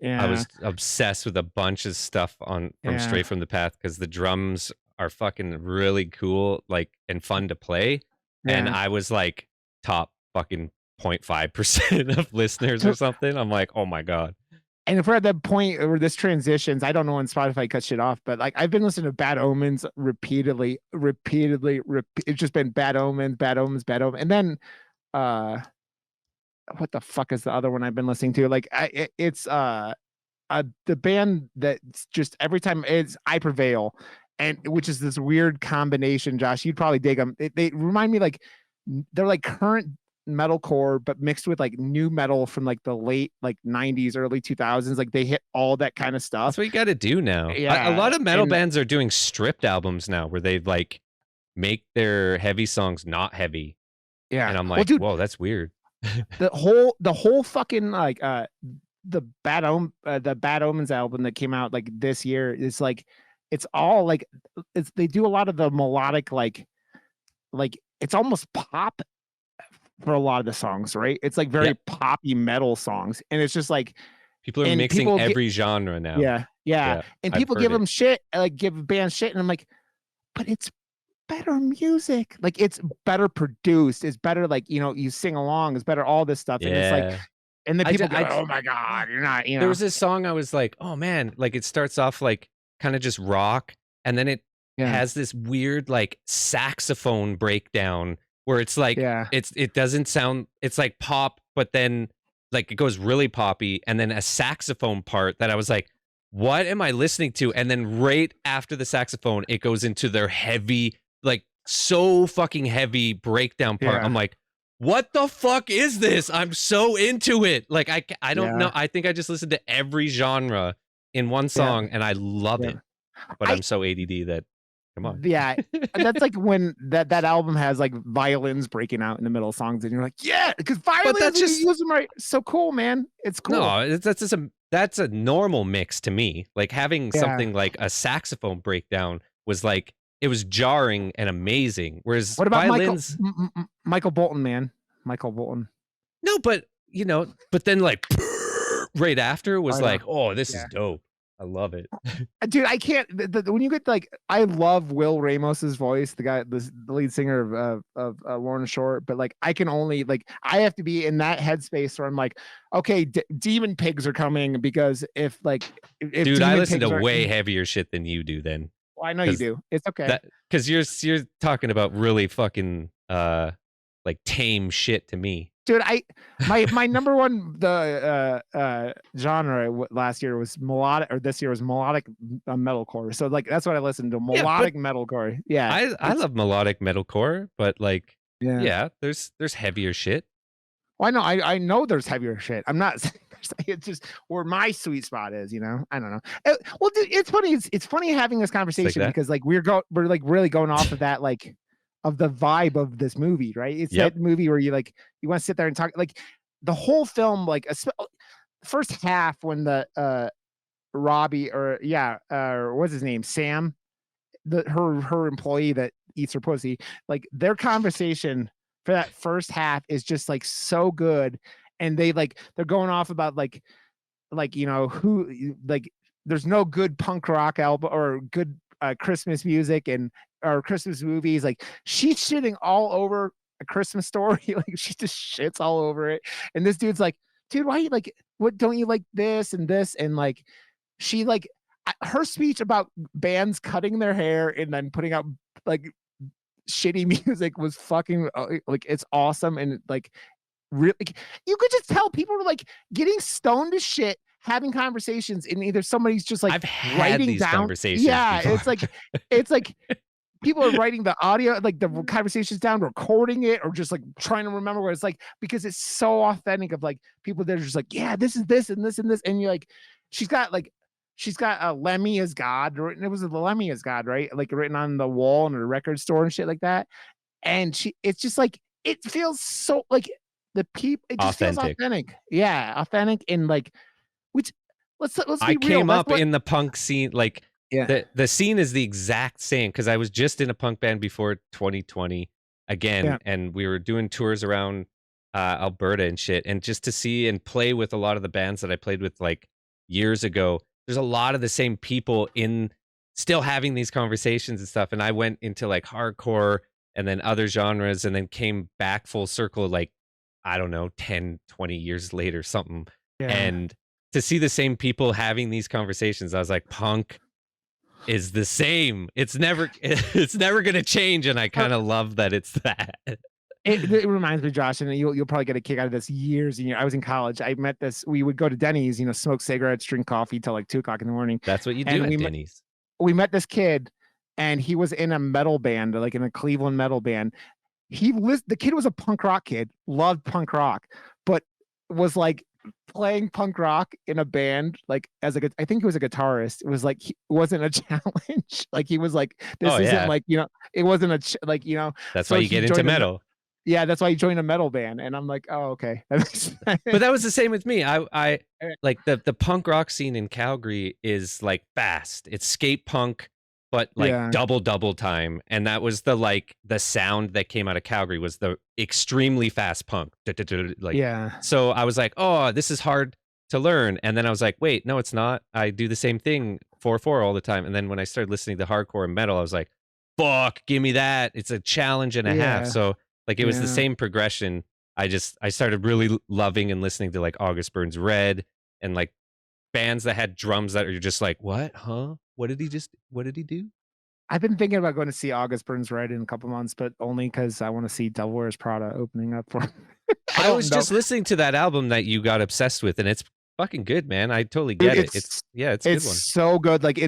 Yeah, I was obsessed with a bunch of stuff from Stray from the Path because the drums are fucking really cool, like, and fun to play. Yeah. And I was like top fucking 0.5% of listeners or something. I'm like, oh my God. And if we're at that point where this transitions, I don't know when Spotify cuts shit off, but like I've been listening to Bad Omens repeatedly. It's just been Bad Omens. And then what the fuck is the other one I've been listening to? Like it's the band that's just every time it's I Prevail, and which is this weird combination. Josh, you'd probably dig them. They remind me like they're like current metalcore but mixed with like new metal from like the late like 90s, early 2000s. Like they hit all that kind of stuff. That's what you got to do now. Yeah, a lot of metal bands are doing stripped albums now where they like make their heavy songs not heavy. Yeah, and I'm like, dude, whoa, that's weird. the whole fucking like the Bad Omens album that came out like this year is like it's all like they do a lot of the melodic like it's almost pop for a lot of the songs, right? It's like very poppy metal songs, and it's just like people are mixing every genre now. Yeah. And people give them shit, like give bands shit, and I'm like, but better music. Like it's better produced. It's better, like, you know, you sing along, it's better, all this stuff. And it's like, Yeah. and then I, people ju- go, I oh my God, you're not, you there know. was this song I was like, oh man, like it starts off like kind of just rock, and then it Yeah. has this weird like saxophone breakdown where it's like Yeah. it doesn't sound, it's like pop, but then like it goes really poppy, and then a saxophone part that I was like, what am I listening to? And then right after the saxophone, it goes into their heavy, like so fucking heavy breakdown part. Yeah. I'm like, what the fuck is this? I'm so into it. Like I don't know. Yeah. I think I just listened to every genre in one song and I love Yeah. it. But I'm so ADD that, come on. Yeah. That's like when that album has like violins breaking out in the middle of songs, and you're like, yeah, because violins, that's when just- you use them right, so cool, man. It's cool. No, that's a normal mix to me. Like having Yeah. something like a saxophone breakdown was like, it was jarring and amazing. Whereas What about violins, Michael Bolton, man? Michael Bolton. no, but you know, but then like right after was I know. like, oh, this Yeah. is dope. I love it. Dude, I can't. When you get like, I love Will Ramos's voice, the guy, the lead singer of Lorna Shore. But like, I can only like, I have to be in that headspace where I'm like, okay, demon pigs are coming, because if like, if Dude, I demon listen pigs to aren't- way heavier shit than you do then. Well, I know you do. It's okay. Because you're talking about really fucking like tame shit to me. Dude, my number one genre last year was melodic, or this year was melodic metalcore. So like that's what I listened to, melodic metalcore. Yeah, I love melodic metalcore, but like yeah, there's heavier shit. Well, I know there's heavier shit. I'm not saying it's just where my sweet spot is, you know. I don't know. Well, dude, it's funny. It's funny having this conversation because like we're like really going off of that, like of the vibe of this movie, right? It's that movie where you like you want to sit there and talk, like the whole film, like first half when the Robbie or what's his name, Sam, her employee that eats her pussy, like their conversation for that first half is just like so good. And they're going off about like you know who, like there's no good punk rock album or good Christmas music or Christmas movies. Like she's shitting all over A Christmas Story. Like she just shits all over it. And this dude's like, dude, why you like, what don't you like this and this? And like she like her speech about bands cutting their hair and then putting out like shitty music was fucking like it's awesome. And like really, you could just tell people were like getting stoned as shit, having conversations, and either somebody's just like I've had writing these down conversations. Yeah, before. it's like people are writing the audio, like the conversations down, recording it, or just like trying to remember what it's like, because it's so authentic of like people that are just like, yeah, this is this and this and this, and you're like, she's got a Lemmy as God, or it was a Lemmy as God, right? Like written on the wall in a record store and shit like that. And it's just like, it feels so like the people, it just feels authentic. Yeah, authentic. And like, which let's be real. I came up in the punk scene, like the scene is the exact same, because I was just in a punk band before 2020 again, and we were doing tours around Alberta and shit, and just to see and play with a lot of the bands that I played with like years ago, there's a lot of the same people in still having these conversations and stuff. And I went into like hardcore and then other genres, and then came back full circle, like, I don't know, 10, 20 years later, something. And to see the same people having these conversations, I was like, punk is the same. It's never going to change. And I kind of love that it's that. It reminds me, Josh, and you'll probably get a kick out of this years. I was in college. I met this. We would go to Denny's, smoke cigarettes, drink coffee till like 2:00 in the morning. That's what you do at Denny's. We met this kid, and he was in a metal band, like in a Cleveland metal band. The kid was a punk rock kid, loved punk rock, but was like playing punk rock in a band, like I think he was a guitarist. It was like, it wasn't a challenge. Like he was like, this isn't like, it wasn't That's why you get into metal. Yeah, that's why you joined a metal band. And I'm like, oh, okay. But that was the same with me. I like the punk rock scene in Calgary is like fast. It's skate punk, but like double time. And that was the sound that came out of Calgary was the extremely fast punk. So I was like, oh, this is hard to learn. And then I was like, wait, no, it's not. I do the same thing 4/4 all the time. And then when I started listening to hardcore and metal, I was like, fuck, give me that. It's a challenge and a half. So like it was the same progression. I started really loving and listening to like August Burns Red and like bands that had drums that are just like, what? Huh? What did he do? I've been thinking about going to see August Burns Red in a couple months, but only because I want to see Devil Wears Prada opening up for him. I was just listening to that album that you got obsessed with, and it's fucking good, man. I totally get it. It's a good one. It's so good. Like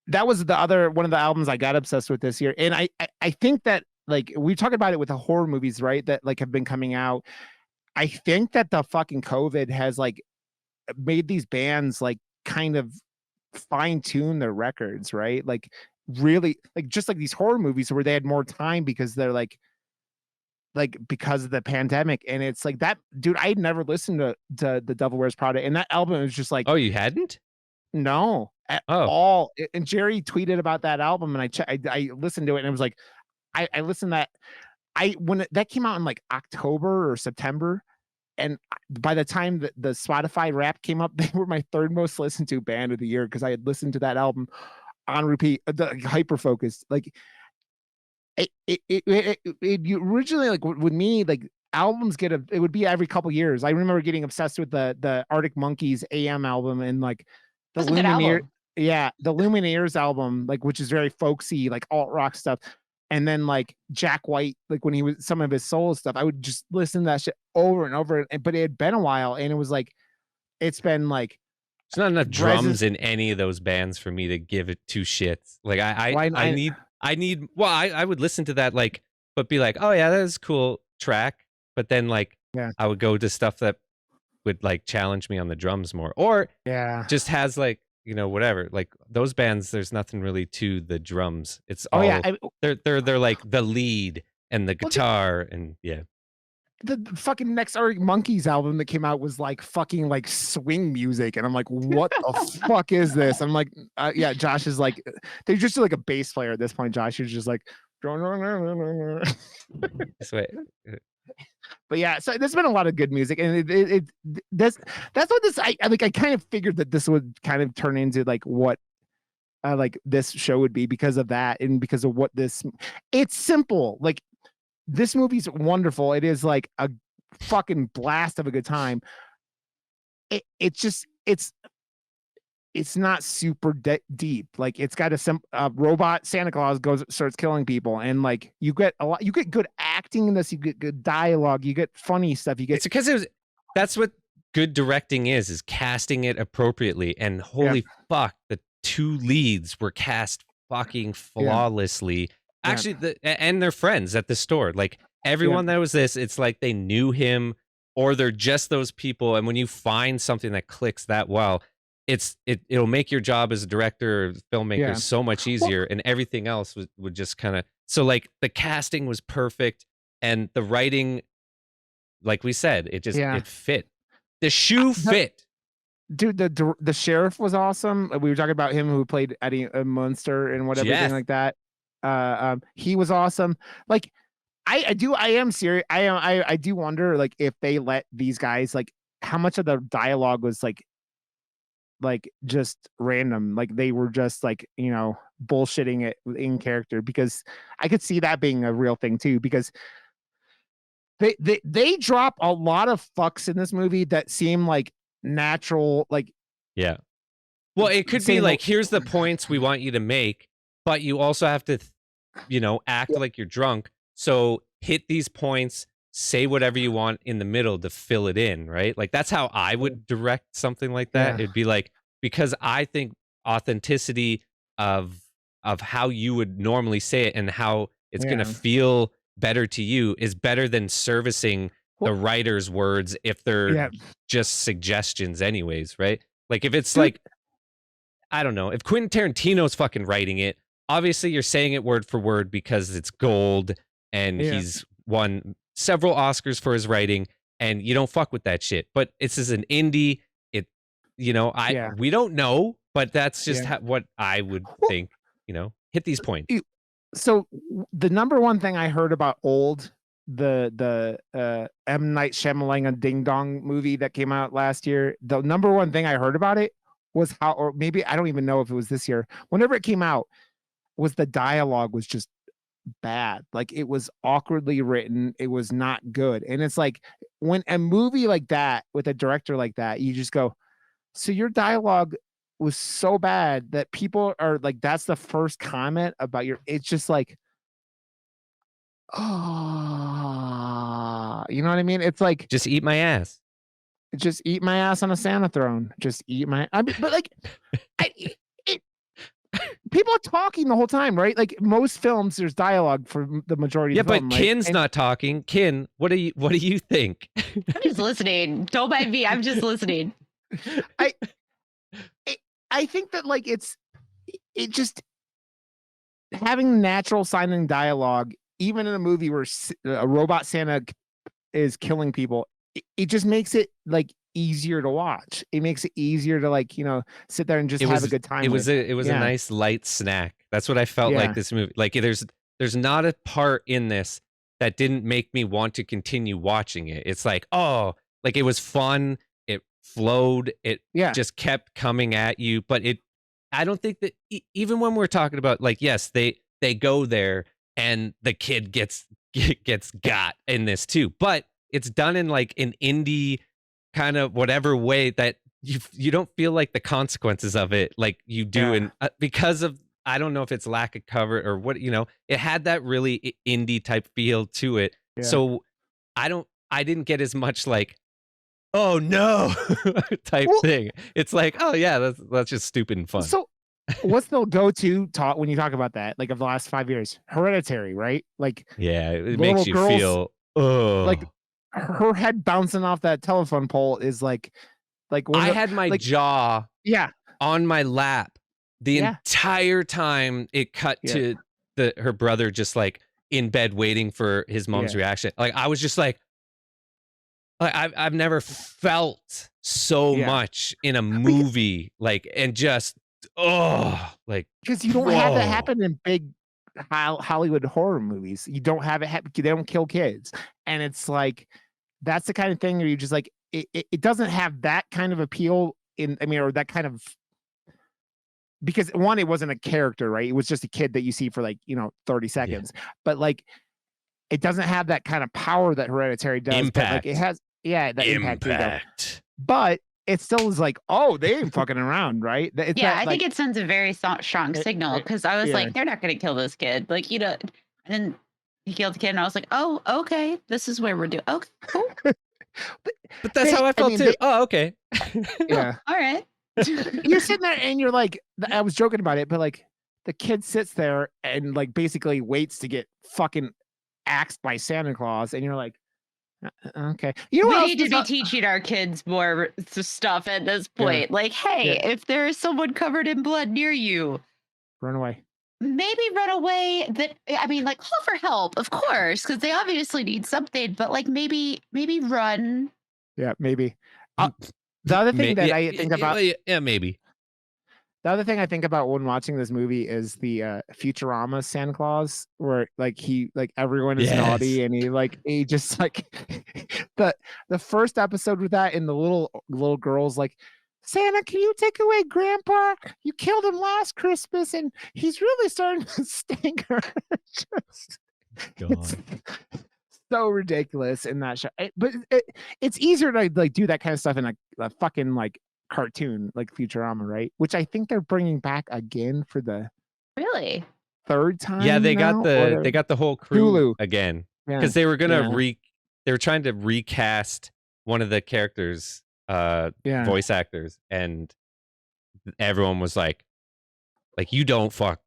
that was the other one of the albums I got obsessed with this year. And I think that like we talked about it with the horror movies, right? That like have been coming out. I think that the fucking COVID has like made these bands like kind of fine tune their records, right? Like really like just like these horror movies where they had more time because they're like because of the pandemic. And it's like that, dude, I'd never listened to the Devil Wears Prada, and that album was just like, oh, you hadn't? No, at all. And Jerry tweeted about that album, and I listened to it, and it was like, I listened to that. When that came out in like October or September, and by the time that the Spotify Wrapped came up, they were my third most listened to band of the year because I had listened to that album on repeat. Hyper focused, like it originally, like with me, like albums it would be every couple years. I remember getting obsessed with the Arctic Monkeys AM album and like the Lumineer, the Lumineers album, like which is very folksy, like alt rock stuff. And then like Jack White, like when he was some of his solo stuff, I would just listen to that shit over and over. But it had been a while, and it was like it's been like there's not enough drums in any of those bands for me to give it two shits. Like I need. Well, I would listen to that like, but be like, oh yeah, that is a cool track. But then like, I would go to stuff that would like challenge me on the drums more, or just has like, you know, whatever. Like those bands, there's nothing really to the drums. It's all they're like the lead and the guitar and the fucking next Arctic Monkeys album that came out was like fucking like swing music, and I'm like, what the fuck is this? I'm like, Josh is like, they're just like a bass player at this point. Josh is just like, but yeah, so there's been a lot of good music, and that's what this I kind of figured that this would kind of turn into like what like this show would be because of that, and because of what it's simple. Like this movie's wonderful. It is like a fucking blast of a good time. It's not super deep. Like it's got a robot Santa Claus starts killing people, and like you get good acting in this, you get good dialogue, you get funny stuff. It's because that's what good directing is casting it appropriately. And holy fuck, the two leads were cast fucking flawlessly. Actually, and they're friends at the store. Like everyone that was this, it's like they knew him, or they're just those people. And when you find something that clicks that well, it'll make your job as a director or filmmaker so much easier, and everything else would just kind of. So like the casting was perfect, and the writing, like we said, it just it fit. The shoe fit. Dude, the sheriff was awesome. We were talking about him who played Eddie Munster and whatever thing like that. He was awesome. Like I am serious. I do wonder like if they let these guys, like how much of the dialogue was like just random, like they were just like, you know, bullshitting it in character, because I could see that being a real thing too, because they drop a lot of fucks in this movie that seem like natural, like well, it could be like, here's the points we want you to make, but you also have to, you know, act like you're drunk, so hit these points, say whatever you want in the middle to fill it in, right? Like that's how I would direct something like that. It'd be like, because I think authenticity of how you would normally say it and how it's going to feel better to you is better than servicing the writer's words if they're just suggestions anyways, right? Like if it's like, I don't know, if Quentin Tarantino's fucking writing it, obviously you're saying it word for word because it's gold and he's won several Oscars for his writing, and you don't fuck with that shit. But this is an indie. It, you know, we don't know, but that's just what I would think. You know, hit these points. So the number one thing I heard about Old, the M. Night Shyamalan Ding Dong movie that came out last year, the number one thing I heard about it was how, or maybe I don't even know if it was this year, whenever it came out, was the dialogue was just bad. Like it was awkwardly written. It was not good. And it's like when a movie like that with a director like that, you just go, so your dialogue was so bad that people are like, that's the first comment about your, it's just like, oh, you know what I mean? It's like, just eat my ass. Just eat my ass on a Santa throne. Just eat my, I mean, but like, people are talking the whole time, right? Like most films, there's dialogue for the majority of the film. Yeah, but Kin's not talking. Kin, what do you think? I'm just listening. Don't mind me. I'm just listening. I think that like it just having natural signing dialogue, even in a movie where a robot Santa is killing people, it just makes it like easier to watch. It makes it easier to like, sit there and just have a good time. It was a nice light snack. That's what I felt like this movie. Like there's not a part in this that didn't make me want to continue watching it. It's like, oh, like it was fun. It flowed. It just kept coming at you. But I don't think that even when we're talking about like, yes, they go there and the kid gets got in this too, but it's done in like an indie kind of whatever way that you don't feel like the consequences of it like you do in because of, I don't know if it's lack of cover or what, it had that really indie type feel to it. So I didn't get as much like, oh no type thing. It's like, oh yeah, that's just stupid and fun. So what's the go-to talk when you talk about that, like of the last 5 years? Hereditary, right? Like, yeah, it makes you feel like her head bouncing off that telephone pole is like I had my jaw on my lap the entire time it cut to her brother just like in bed waiting for his mom's reaction. Like I was just like I've never felt so much in a movie, like, and just like, because you don't have that happen in big Hollywood horror movies. You don't have it happen. They don't kill kids, and it's like that's the kind of thing where you just like it doesn't have that kind of appeal or that kind of, because one, it wasn't a character, right? It was just a kid that you see for like 30 seconds, but like it doesn't have that kind of power that Hereditary does. Impact. But like it has that impact. But it still is like, oh, they ain't fucking around, right? It's I think it sends a very strong signal, because I was like, they're not going to kill this kid, like, and then he killed the kid, and I was like, oh, okay, this is where we're doing. Okay, cool. But that's how I felt too. Oh, okay. Yeah. All right. You're sitting there and you're like, I was joking about it, but like the kid sits there and like basically waits to get fucking axed by Santa Claus, and you're like, okay. We need to be teaching our kids more stuff at this point. Like, hey, if there is someone covered in blood near you, run away. Maybe run away. Like, call for help, of course, because they obviously need something. But like, maybe run. Yeah, maybe. The other thing that I think about, maybe. The other thing I think about when watching this movie is the Futurama Santa Claus, where like everyone is naughty, and he just like the first episode with that, and the little girl's like, Santa, can you take away Grandpa? You killed him last Christmas, and he's really starting to stink her. It's so ridiculous in that show. But it's easier to like do that kind of stuff in a fucking like cartoon like Futurama, right? Which I think they're bringing back again for the third time. Yeah, they got the whole crew Hulu again, because they were gonna they were trying to recast one of the characters, voice actors, and everyone was like you don't fuck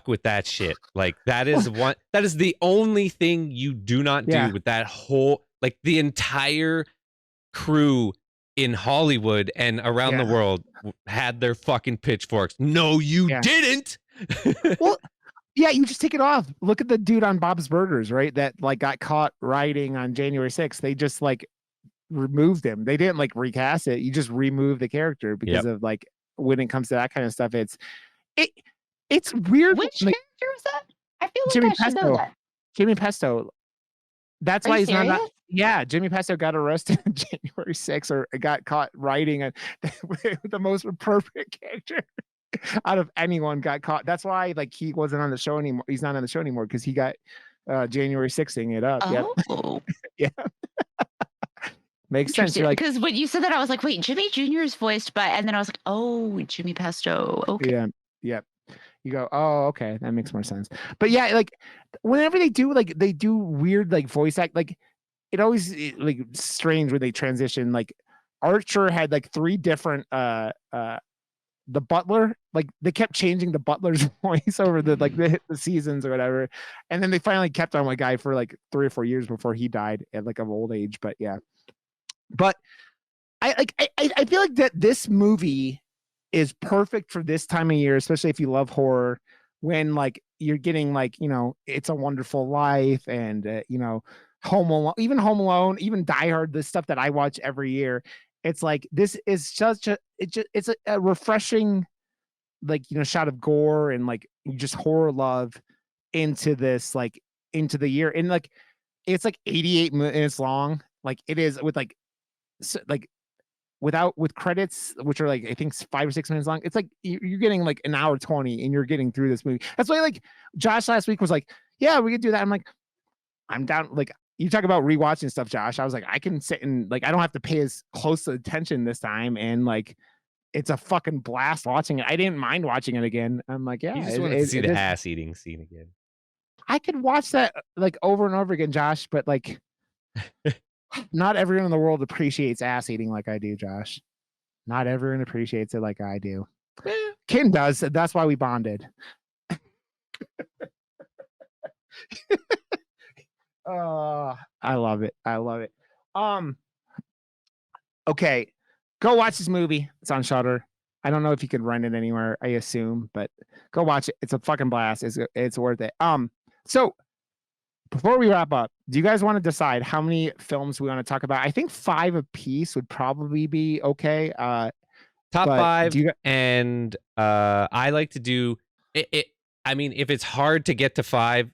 with that shit. Like that is the only thing you do not do with that whole, like the entire crew in Hollywood and around the world had their fucking pitchforks. No, you didn't. Well, you just take it off. Look at the dude on Bob's Burgers, right? That like got caught riding on January 6th. They just like removed him. They didn't like recast it. You just remove the character because of like when it comes to that kind of stuff. It's weird. Which character was that? I feel like Jimmy I should know that. Jimmy Pesto. That's why he's not that. Yeah, Jimmy Pesto got arrested on January 6th, or got caught riding the most appropriate character. out of anyone got caught. That's why like he wasn't on the show anymore. He's not on the show anymore because he got January 6ing it up. Yep. Oh, Yeah. Makes sense. interesting. You're like, Because when you said that, I was like, wait, Jimmy Jr. is voiced by, and then I was like, oh, Jimmy Pesto. Okay. yeah, yep. You go, oh, okay, that makes more sense. But yeah, like whenever they do weird like voice act, like it always like strange when they transition. Like Archer had like 3 different the butler, like they kept changing the butler's voice over the seasons or whatever, and then they finally kept on one guy for like 3 or 4 years before he died at like of old age. But yeah, but I feel like that this movie is perfect for this time of year, especially if you love horror, when like you're getting like, you know, It's a Wonderful Life and you know, Home Alone, even Die Hard, the stuff that I watch every year. It's like this is such a it's a refreshing like, you know, shot of gore and like just horror love into this like into the year. And like it's like 88 minutes long. Like it is with like like with credits, which are like I think 5 or 6 minutes long. It's like you're getting like an hour 20 and you're getting through this movie. That's why like Josh last week was like, yeah, we could do that. I'm like, I'm down. Like you talk about rewatching stuff, Josh. I was like, I can sit and like I don't have to pay as close attention this time, and like it's a fucking blast watching it. I didn't mind watching it again. I'm like, yeah, You just wanted to see the ass eating scene again. I could watch that like over and over again, Josh, but like not everyone in the world appreciates ass eating like I do, Josh. Not everyone appreciates it like I do. Ken does. That's why we bonded. Oh, I love it. I love it. Okay, go watch this movie. It's on Shudder. I don't know if you can rent it anywhere. I assume, but go watch it. It's a fucking blast. It's worth it. So before we wrap up, do you guys want to decide how many films we want to talk about? I think 5 apiece would probably be okay. Top 5, and I like to do it. I mean, if it's hard to get to 5,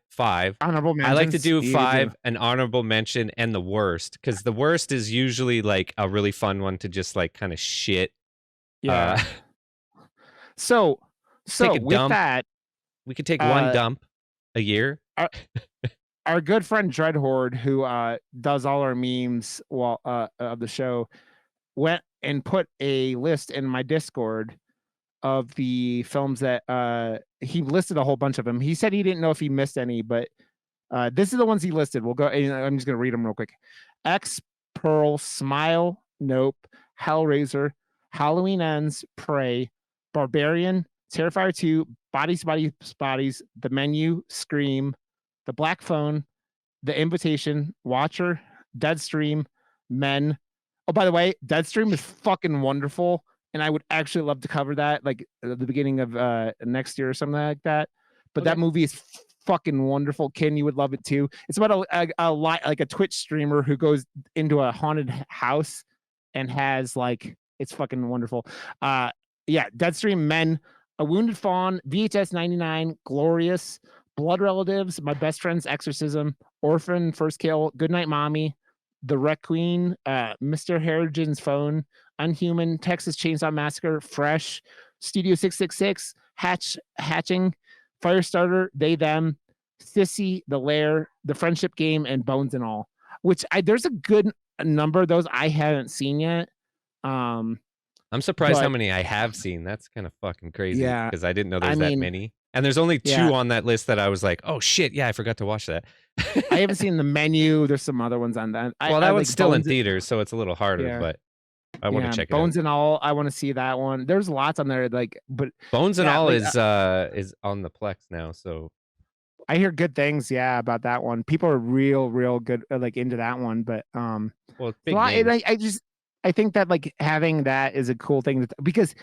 honorable mentions. I like to do 5, an honorable mention, and the worst, because the worst is usually like a really fun one to just like kind of shit. Yeah. So with dump. That, we could take one dump a year. Our good friend Dreadhorde, who does all our memes of the show, went and put a list in my Discord of the films that he listed a whole bunch of them. He said he didn't know if he missed any, but this is the ones he listed. We'll go. I'm just gonna read them real quick. X, Pearl, Smile, Nope, Hellraiser, Halloween Ends, Prey, Barbarian, Terrifier 2, Bodies, The Menu, Scream, The Black Phone, The Invitation, Watcher, Deadstream, Men. Oh, by the way, Deadstream is fucking wonderful, and I would actually love to cover that like at the beginning of next year or something like that. But that movie is fucking wonderful. Ken, you would love it too. It's about a Twitch streamer who goes into a haunted house and has like it's fucking wonderful. Yeah, Deadstream, Men, A Wounded Fawn, VHS 99, Glorious, Blood Relatives, My Best Friend's Exorcism, Orphan, First Kill, Goodnight Mommy, The Wreck Queen, Mr. Harrigan's Phone, Unhuman, Texas Chainsaw Massacre, Fresh, Studio 666, Hatching, Firestarter, They Them, Sissy, The Lair, The Friendship Game, and Bones and All. Which there's a good number of those I haven't seen yet. I'm surprised how many I have seen. That's kind of fucking crazy. Yeah, because I didn't know there's that many. And there's only 2 on that list that I was like, oh shit, yeah, I forgot to watch that. I haven't seen The Menu. There's some other ones on that. Well, that one's still in theaters, so it's a little harder, but I want to check it out. Bones and All, I want to see that one. There's lots on there, like, but Bones and All is on the Plex now, so I hear good things, about that one. People are real good, like into that one, but well, big I think that like having that is a cool thing because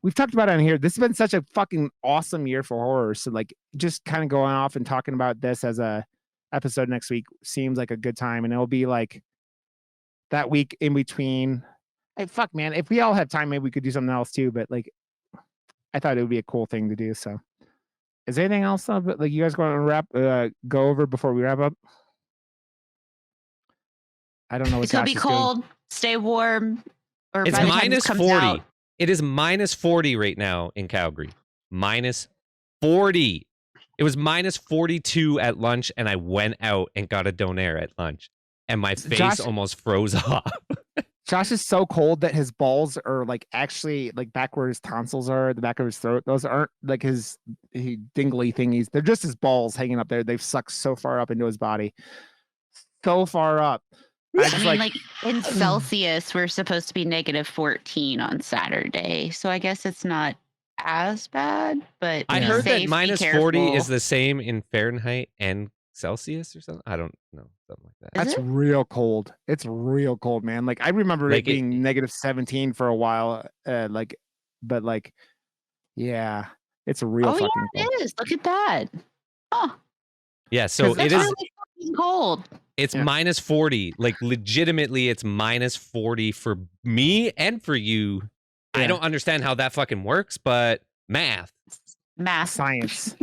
we've talked about it on here. This has been such a fucking awesome year for horror. So like just kind of going off and talking about this as a episode next week seems like a good time. And it'll be like that week in between. Hey, fuck, man. If we all have time, maybe we could do something else too. But like, I thought it would be a cool thing to do. So is there anything else like you guys want to go over before we wrap up? I don't know what it's gonna be cold. Stay warm. Or it's minus 40. It is minus 40 right now in Calgary. Minus 40. It was minus 42 at lunch, and I went out and got a donair at lunch, and my face almost froze off. Josh is so cold that his balls are like actually like back where his tonsils are, the back of his throat. Those aren't like his dingly thingies. They're just his balls hanging up there. They've sucked so far up into his body. So far up. I mean, like in Celsius, we're supposed to be negative 14 on Saturday. So I guess it's not as bad, but I heard that minus 40 is the same in Fahrenheit and Celsius or something. I don't know. Something like that. That's real cold. It's real cold, man. Like I remember it being negative 17 for a while. But yeah, it's real fucking cold. It is. Look at that. Oh. Yeah, so it is really cold. It's minus 40. Like legitimately, it's minus 40 for me and for you. Yeah. I don't understand how that fucking works, but math. Science.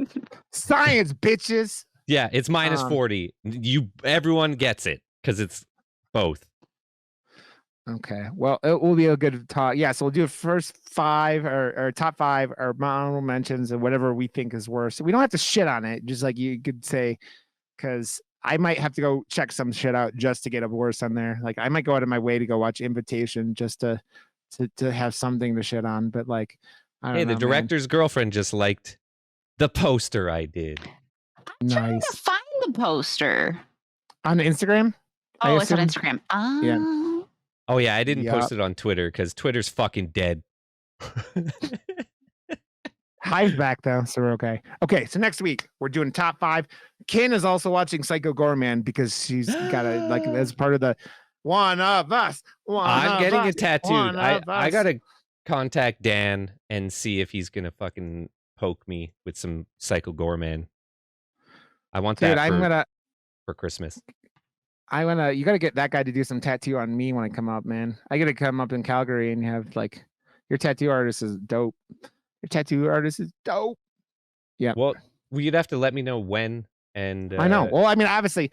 Science, bitches. Yeah, it's minus 40. Everyone gets it because it's both. Okay. Well, it will be a good talk. Yeah, so we'll do first 5 or top 5 or honorable mentions and whatever we think is worse. We don't have to shit on it. Just like you could say, because I might have to go check some shit out just to get a worse on there. Like I might go out of my way to go watch Invitation just to have something to shit on. But like, I don't know, the director's girlfriend just liked the poster I did. I'm trying to find the poster on Instagram. Oh, it's on Instagram. Yeah. Oh yeah, I didn't post it on Twitter because Twitter's fucking dead. Hive's back though, so we're okay. Okay, so next week we're doing top 5. Ken is also watching Psycho Gorman because she's got a like as part of the one of us. I'm getting it tattooed. I gotta contact Dan and see if he's gonna fucking poke me with some Psycho Gorman. I want that for Christmas. You gotta get that guy to do some tattoo on me when I come up, man. I gotta come up in Calgary and have like your tattoo artist is dope. Your tattoo artist is dope. Yeah. Well, you'd have to let me know when and I know. Well, I mean, obviously,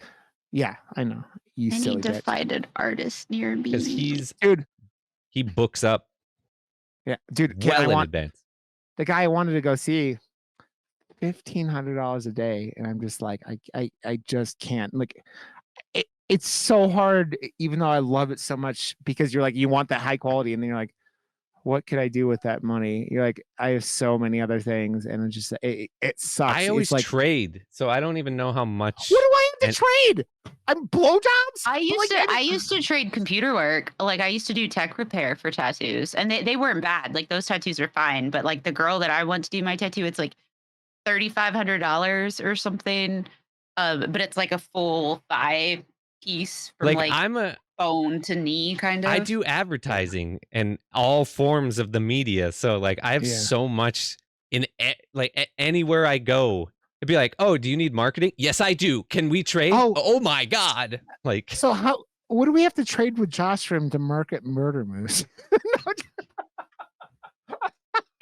yeah, I know. You I silly need to bitch. find an artist near me. Because he books up. Yeah, dude. Well in advance. The guy I wanted to go see, $1,500 a day, and I'm just like, I just can't. Like, it's so hard, even though I love it so much, because you're like, you want that high quality, and then you're like, what could I do with that money? You're like, I have so many other things, and it just it sucks. I always trade, so I don't even know how much. What do I have to trade? I'm blowjobs. I used to trade computer work. Like I used to do tech repair for tattoos, and they weren't bad. Like those tattoos are fine, but like the girl that I went to do my tattoo, it's like $3,500 or something. But it's like a full 5-piece from like I'm a bone to knee kind of. I do advertising and all forms of the media, so like I have so much in anywhere I go. It'd be like, oh, do you need marketing? Yes, I do. Can we trade? Oh my god! Like, so what do we have to trade with Josh for him to market Murder Moose? What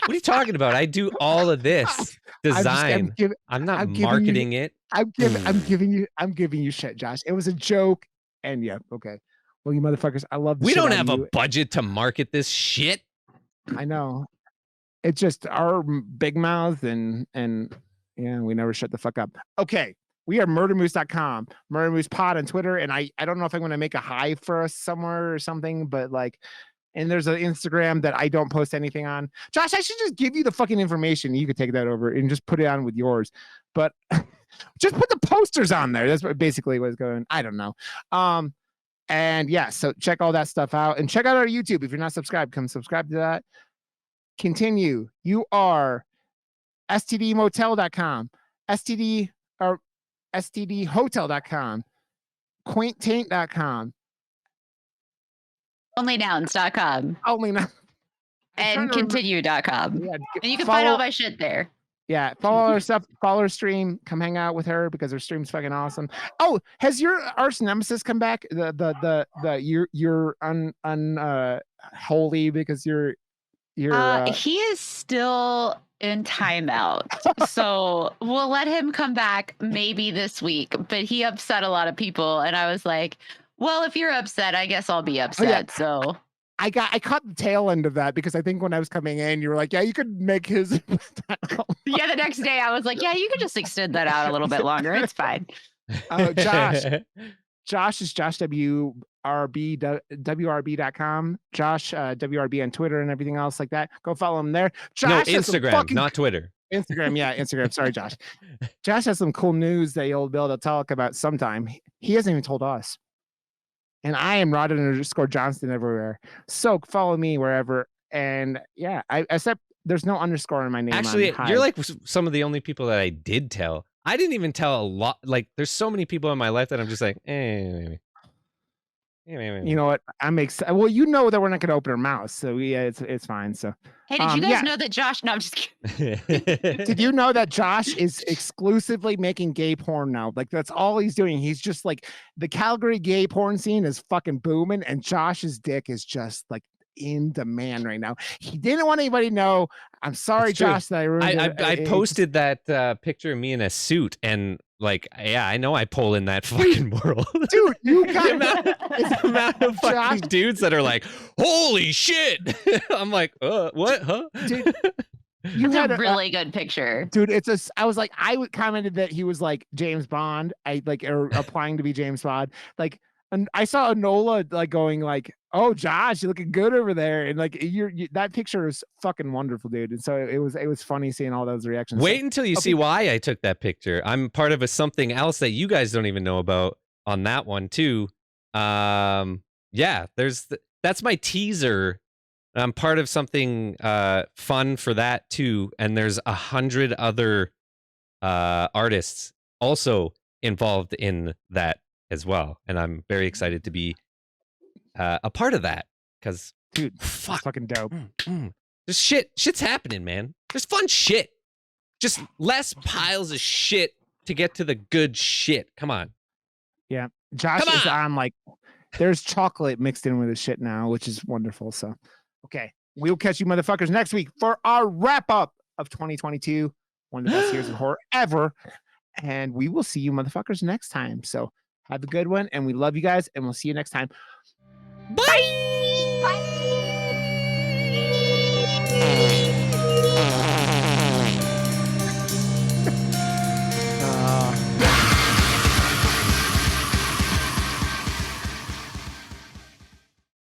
are you talking about? I do all of this design. I'm not marketing it. I'm giving you shit, Josh. It was a joke, and yeah, okay. Well, you motherfuckers, I love. We don't have a budget to market this shit. I know. It's just our big mouth and yeah, we never shut the fuck up. Okay, we are murdermoose.com, Murder Moose Pod on Twitter, and I don't know if I'm going to make a hive for us somewhere or something, but like. And there's an Instagram that I don't post anything on. Josh, I should just give you the fucking information. You could take that over and just put it on with yours. But just put the posters on there. That's basically what's going. I don't know. And yeah, so check all that stuff out. And check out our YouTube. If you're not subscribed, come subscribe to that. Continue. You are stdmotel.com, stdhotel.com, quainttaint.com. Onlynouns.com. And continue.com. Yeah, and you can find all my shit there. Yeah, follow her stuff, follow her stream, come hang out with her because her stream's fucking awesome. Oh, has your arch nemesis come back? You're unholy because you're he is still in timeout. So we'll let him come back maybe this week, but he upset a lot of people, and I was like, well, if you're upset, I guess I'll be upset. So I caught the tail end of that because I think when I was coming in, you were like, yeah, you could make his. Yeah, the next day I was like, yeah, you could just extend that out a little bit longer. It's fine. Josh is Josh WRB.com. Josh WRB on Twitter and everything else like that. Go follow him there. Josh no, Instagram, not Twitter. Instagram, yeah, Instagram. Sorry, Josh. Josh has some cool news that you'll be able to talk about sometime. He hasn't even told us. And I am Rodden_Johnston everywhere. So follow me wherever. And yeah, except there's no underscore in my name. Actually, you're like some of the only people that I did tell. I didn't even tell a lot. Like, there's so many people in my life that I'm just like, maybe. You know what? I'm excited. Well, you know that we're not going to open our mouths, so yeah, it's fine. So, hey, did you guys know that Josh? No, I'm just kidding. Did you know that Josh is exclusively making gay porn now? Like, that's all he's doing. He's just like, the Calgary gay porn scene is fucking booming, and Josh's dick is just like in demand right now. He didn't want anybody to know. I'm sorry, Josh, that I ruined I posted that picture of me in a suit, and like, yeah, I know I pull in that fucking world. Dude, you got the amount of fucking dudes that are like, holy shit. I'm like, what? Huh? Dude, you had a really good picture. Dude, I was like, I commented that he was like James Bond. I like applying to be James Bond. Like, and I saw Enola like going like, oh, Josh, you're looking good over there. And like that picture is fucking wonderful, dude. And so it was funny seeing all those reactions. Wait until you see why I took that picture. I'm part of something else that you guys don't even know about on that one too. Yeah, that's my teaser. I'm part of something fun for that too. And there's 100 other artists also involved in that as well, and I'm very excited to be a part of that because, dude, fucking dope. There's shit's happening, man. There's fun shit. Just less piles of shit to get to the good shit. Come on. Yeah, Josh is on like, there's chocolate mixed in with the shit now, which is wonderful. So, okay, we'll catch you motherfuckers next week for our wrap up of 2022, one of the best years of horror ever, and we will see you motherfuckers next time. So. Have a good one, and we love you guys, and we'll see you next time. Bye!